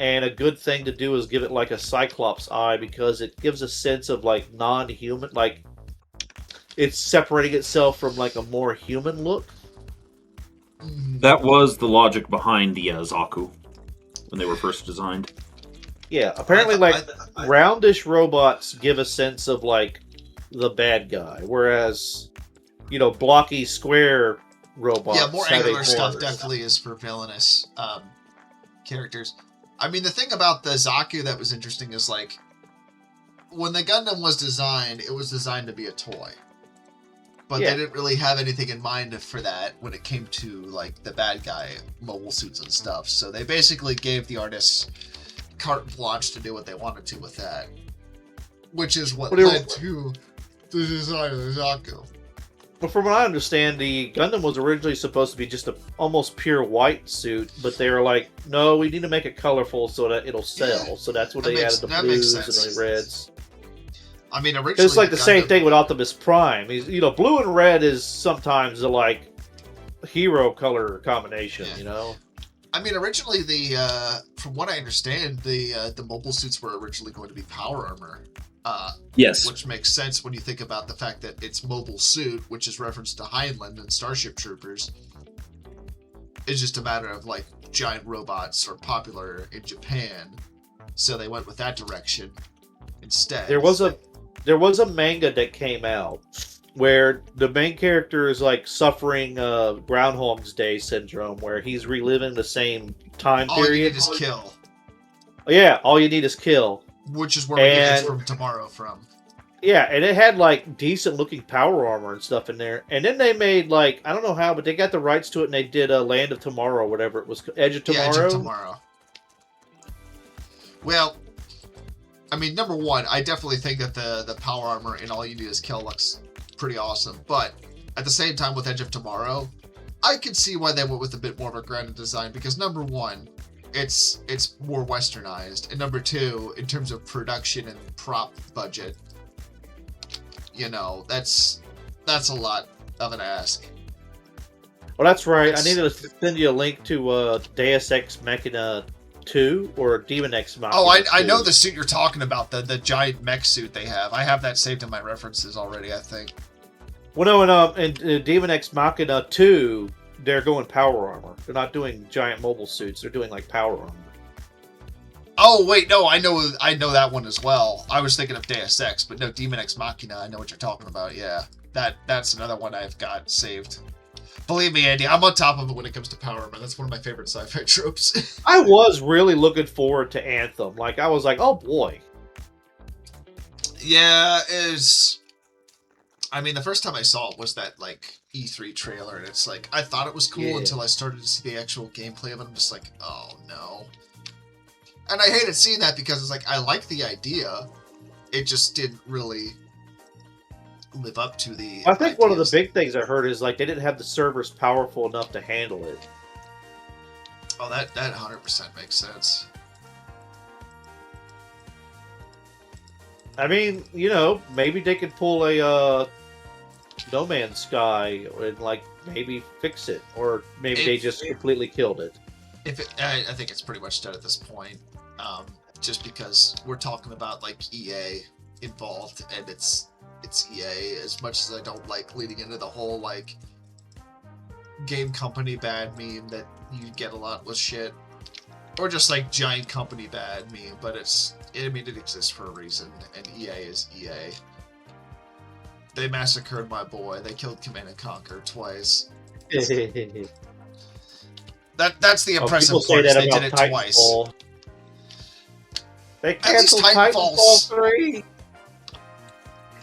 and a good thing to do is give it like a Cyclops eye because it gives a sense of like non-human, like it's separating itself from like a more human look. That was the logic behind the Zaku when they were first designed. Yeah, apparently roundish robots give a sense of like the bad guy, whereas blocky square robots. Yeah, more angular stuff definitely is for villainous characters. I mean, the thing about the Zaku that was interesting is like when the Gundam was designed, it was designed to be a toy. But they didn't really have anything in mind for that when it came to like the bad guy mobile suits and stuff. So they basically gave the artists carte blanche to do what they wanted to with that, which is what led to the design of the Zaku. Well, from what I understand, the Gundam was originally supposed to be just a almost pure white suit, but they were like, no, we need to make it colorful so that it'll sell. So that's what they added the blues and the reds. I mean, originally it's like the same thing with Optimus Prime. He's, blue and red is sometimes a like hero color combination. I mean, originally from what I understand, the mobile suits were originally going to be power armor. Yes, which makes sense when you think about the fact that it's mobile suit, which is reference to Heinlein and Starship Troopers. It's just a matter of like giant robots are popular in Japan, so they went with that direction instead. There was a manga that came out where the main character is like suffering Groundhog's Day syndrome, where he's reliving the same time period. All you need is kill. Yeah, all you need is kill. Which is where we get it from Tomorrow from. Yeah, and it had like decent looking power armor and stuff in there. And then they made like, I don't know how, but they got the rights to it and they did Land of Tomorrow, whatever it was, Edge of Tomorrow. Yeah, Edge of Tomorrow. Well, I mean, number one, I definitely think that the power armor in All You Need Is Kill looks pretty awesome. But at the same time, with Edge of Tomorrow, I can see why they went with a bit more of a grounded design. Because number one, it's more westernized. And number two, in terms of production and prop budget, that's a lot of an ask. Well, that's right. I needed to send you a link to Deus Ex Machina 2 or Demon X Machina. Oh, I know the suit you're talking about, the giant mech suit they have. I have that saved in my references already, I think. Well, no, in Demon X Machina 2, they're going power armor. They're not doing giant mobile suits. They're doing like power armor. Oh wait, no, I know that one as well. I was thinking of Deus Ex, but no, Demon X Machina. I know what you're talking about. Yeah, that's another one I've got saved. Believe me, Andy, I'm on top of it when it comes to power armor. That's one of my favorite sci-fi tropes. I was really looking forward to Anthem. Like I was like, oh boy. Yeah, I mean, the first time I saw it was that like E3 trailer, and it's like I thought it was cool until I started to see the actual gameplay of it. I'm just like, oh no. And I hated seeing that because it's like I like the idea, it just didn't really live up to the. I think one of the ideas. big things I heard is like they didn't have the servers powerful enough to handle it. Oh, that 100% makes sense. I mean, maybe they could pull a No Man's Sky and like maybe fix it, or maybe they just completely killed it. I think it's pretty much dead at this point, just because we're talking about like EA involved, and it's EA. As much as I don't like leading into the whole like game company bad meme that you get a lot with shit, or just like giant company bad meme, but it exists for a reason, and EA is EA. They massacred my boy. They killed Command & Conquer twice. That's the impressive part. They did it twice. They canceled Titanfall 3.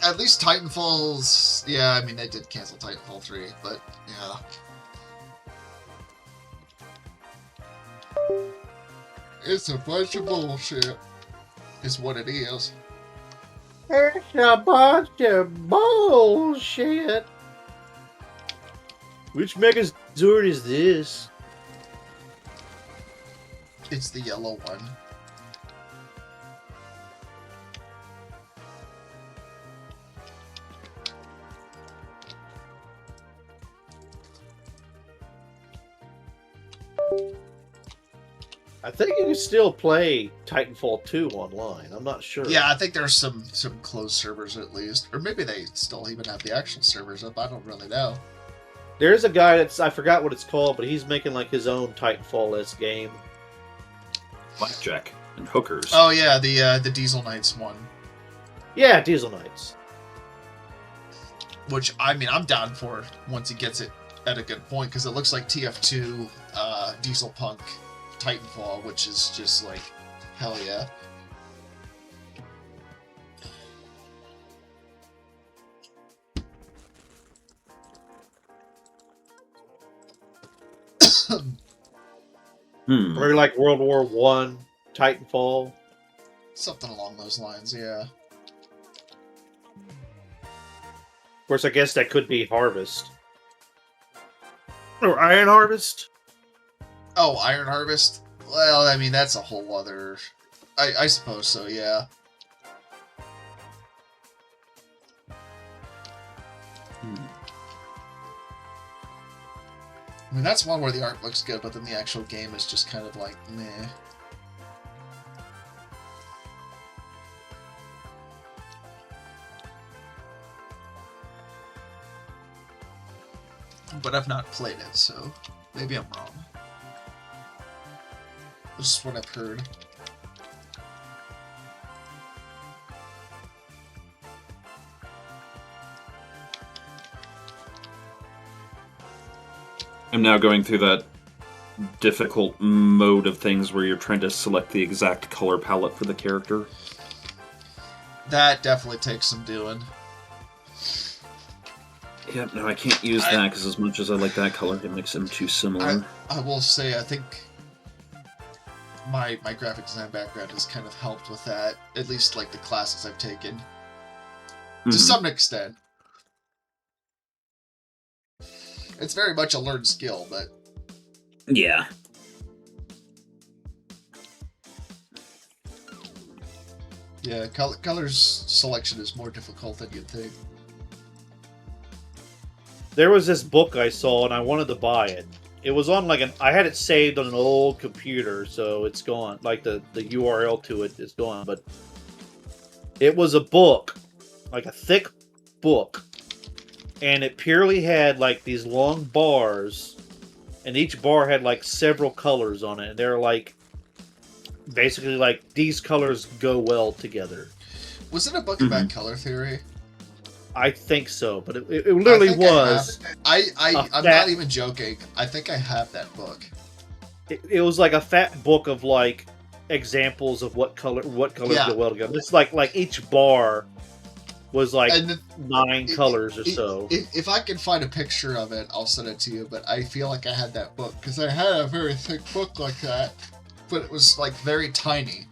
At least Titanfall's... Yeah, I mean, they did cancel Titanfall 3, but, yeah. It's a bunch of bullshit, is what it is. It's a bunch of bullshit. Which Megazord is this? It's the yellow one. I think you can still play Titanfall 2 online. I'm not sure. Yeah, I think there's some closed servers at least. Or maybe they still even have the actual servers up. I don't really know. There's a guy I forgot what it's called, but he's making like his own Titanfall-esque game. Blackjack and hookers. Oh yeah, the Diesel Knights one. Yeah, Diesel Knights. Which, I mean, I'm down for once he gets it at a good point, because it looks like TF2, Diesel Punk, Titanfall, which is just like, hell yeah. Or like World War I, Titanfall. Something along those lines, yeah. Of course, I guess that could be Harvest. Or Iron Harvest. Oh, Iron Harvest? Well, I mean, that's a whole other... I suppose so, yeah. I mean, that's one where the art looks good, but then the actual game is just kind of like, meh. But I've not played it, so maybe I'm wrong. This is what I've heard. I'm now going through that difficult mode of things where you're trying to select the exact color palette for the character. That definitely takes some doing. Yep, no, I can't use that because as much as I like that color, it makes them too similar. I will say, I think my graphic design background has kind of helped with that. At least, like, the classes I've taken. To some extent. It's very much a learned skill, but... Yeah. Yeah, colors selection is more difficult than you'd think. There was this book I saw, and I wanted to buy it. It was on like I had it saved on an old computer, so it's gone. Like the URL to it is gone, but it was a book, like a thick book, and it purely had like these long bars, and each bar had like several colors on it. And they're like basically like these colors go well together. Was it a book about color theory? I think so, but it literally was. I'm not even joking. I think I have that book. It was like a fat book of like examples of what colors go well together. It's like each bar was like 9 colors or so. If I can find a picture of it, I'll send it to you. But I feel like I had that book because I had a very thick book like that, but it was like very tiny.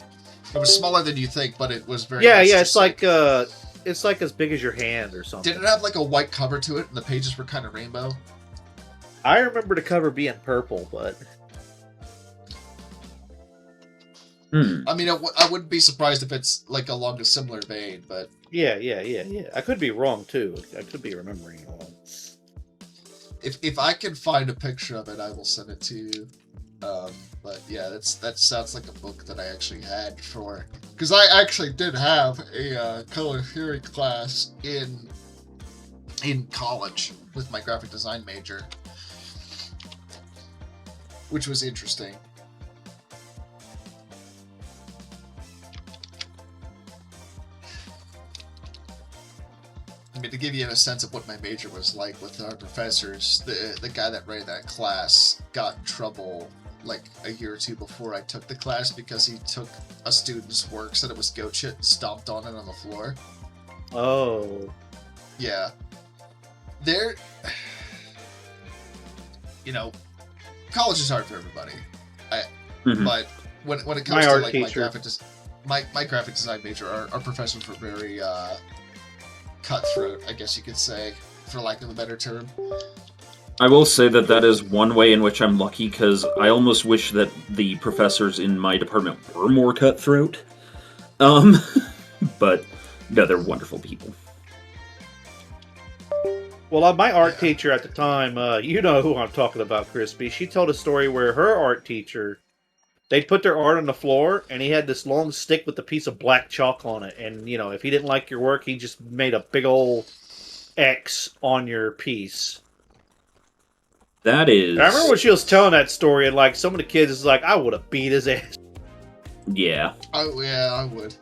It was smaller than you think, but it was very. Yeah, much yeah. just It's like as big as your hand or something. Did it have like a white cover to it, and the pages were kind of rainbow? I remember the cover being purple, but I mean, I wouldn't be surprised if it's like along a similar vein, but yeah. I could be wrong too. I could be remembering it wrong. if I can find a picture of it, I will send it to you. But yeah, that sounds like a book that I actually had for, because I actually did have a color theory class in college with my graphic design major, which was interesting. I mean, to give you a sense of what my major was like with our professors, the guy that ran that class got in trouble like a year or two before I took the class because he took a student's work, said it was goat shit, and stomped on it on the floor. Oh. Yeah. There, college is hard for everybody. But when it comes to like my graphic design major, our professors were very cutthroat, I guess you could say, for lack of a better term. I will say that is one way in which I'm lucky, because I almost wish that the professors in my department were more cutthroat. But no, they're wonderful people. Well, my art teacher at the time, you know who I'm talking about, Crispy. She told a story where her art teacher, they'd put their art on the floor, and he had this long stick with a piece of black chalk on it. And, if he didn't like your work, he just made a big old X on your piece. That is... I remember when she was telling that story, and, like, some of the kids is like, I would have beat his ass. Yeah. Oh, yeah, I would.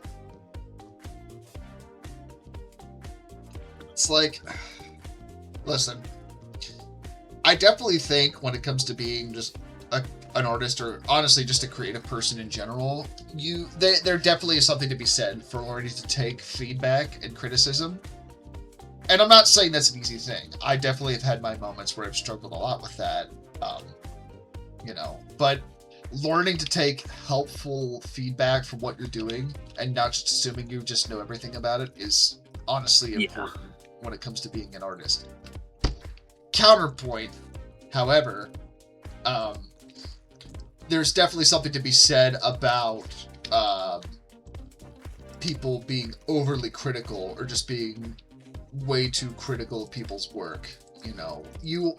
It's like... Listen, I definitely think when it comes to being just an artist, or honestly just a creative person in general, there definitely is something to be said for learning to take feedback and criticism. And I'm not saying that's an easy thing. I definitely have had my moments where I've struggled a lot with that. But learning to take helpful feedback from what you're doing and not just assuming you just know everything about it is honestly important when it comes to being an artist. Counterpoint, however, there's definitely something to be said about people being overly critical or just being way too critical of people's work. You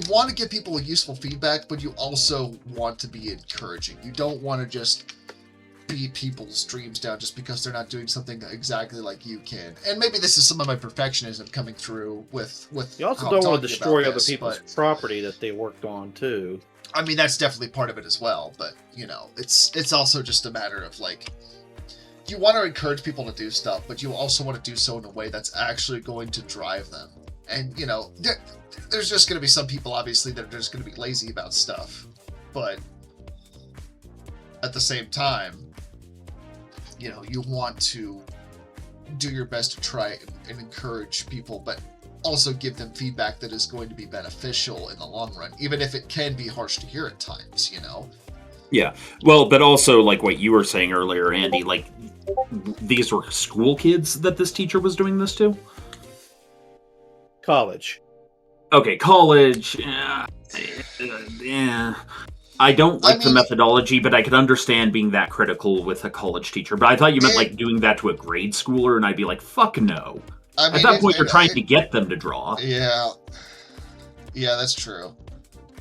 want to give people useful feedback, but you also want to be encouraging. You don't want to just beat people's dreams down just because they're not doing something exactly like you can. And maybe this is some of my perfectionism coming through with you also don't want to destroy other people's property that they worked on too. I mean, that's definitely part of it as well, but it's also just a matter of like, you want to encourage people to do stuff, but you also want to do so in a way that's actually going to drive them. And there's just going to be some people obviously that are just going to be lazy about stuff, but at the same time, you want to do your best to try and encourage people, but also give them feedback that is going to be beneficial in the long run, even if it can be harsh to hear at times, Yeah. Well, but also, like what you were saying earlier, Andy, like, these were school kids that this teacher was doing this to? College. Okay, college. Yeah. I don't like the methodology, but I could understand being that critical with a college teacher. But I thought you meant like doing that to a grade schooler, and I'd be like, fuck no. At that point, you're trying to get them to draw. Yeah. Yeah, that's true.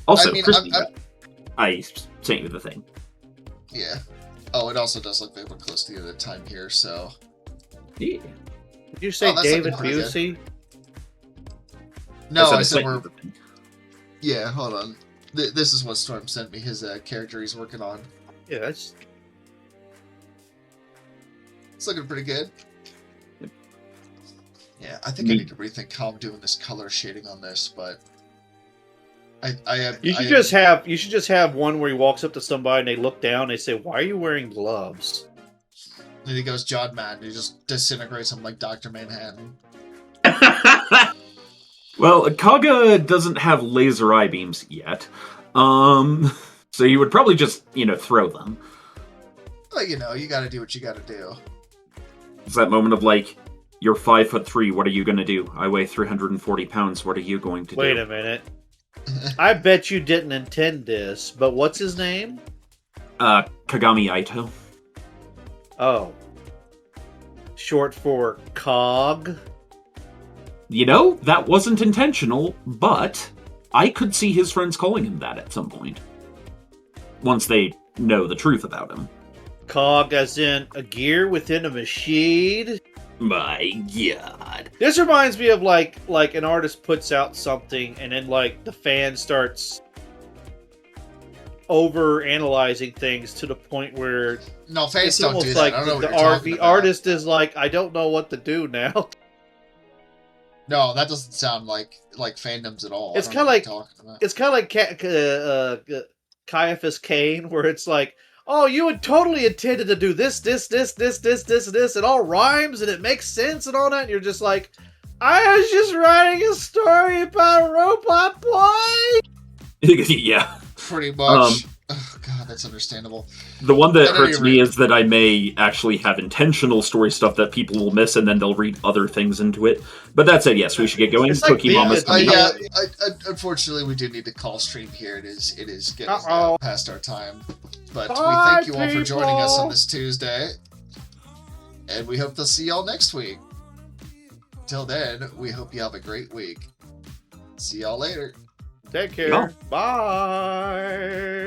Also, I sent you the thing. Yeah. Oh, it also does look like we're close to the end of the time here, so... Yeah. Did you say David Busey? No, I said we're... Yeah, hold on. This is what Storm sent me, his character he's working on. Yeah, that's... It's looking pretty good. Yeah, I think I need to rethink how I'm doing this color shading on this, but... You should just have one where he walks up to somebody and they look down and they say, "Why are you wearing gloves?" And he goes, "John Madden." He just disintegrates him like Dr. Manhattan. Well, Kaga doesn't have laser eye beams yet. So you would probably just, throw them. Oh But you know, you got to do what you got to do. It's that moment of like, you're 5'3". What are you gonna do? I weigh 340 pounds. What are you going to do? Wait a minute. I bet you didn't intend this, but what's his name? Kagami Aito. Oh. Short for COG? You know, that wasn't intentional, but I could see his friends calling him that at some point. Once they know the truth about him. COG as in a gear within a machine? My God. This reminds me of like an artist puts out something and then like the fan starts over analyzing things to the point where No, fans it's don't do almost that. like I don't know what the you're talking about. artist is like, I don't know what to do now. No, that doesn't sound like fandoms at all. It's I don't know kinda what you're talking about. It's kind of like Caiaphas Cain, where it's like, oh, you had totally intended to do this, and it all rhymes and it makes sense and all that. And you're just like, I was just writing a story about a robot boy. Yeah. Pretty much. Oh, God, that's understandable. The one that At hurts any me rate. is that I may actually have intentional story stuff that people will miss, and then they'll read other things into it. But that said, yes, we should get going. It's like Cookie being Mama's a- coming Yeah, up. unfortunately, we do need to call stream here. It is getting Uh-oh. past our time. But we Bye, thank you all for joining us on people. this Tuesday. And we hope to see y'all next week. Till then, we hope you have a great week. See y'all later. Take care. Yeah. Bye.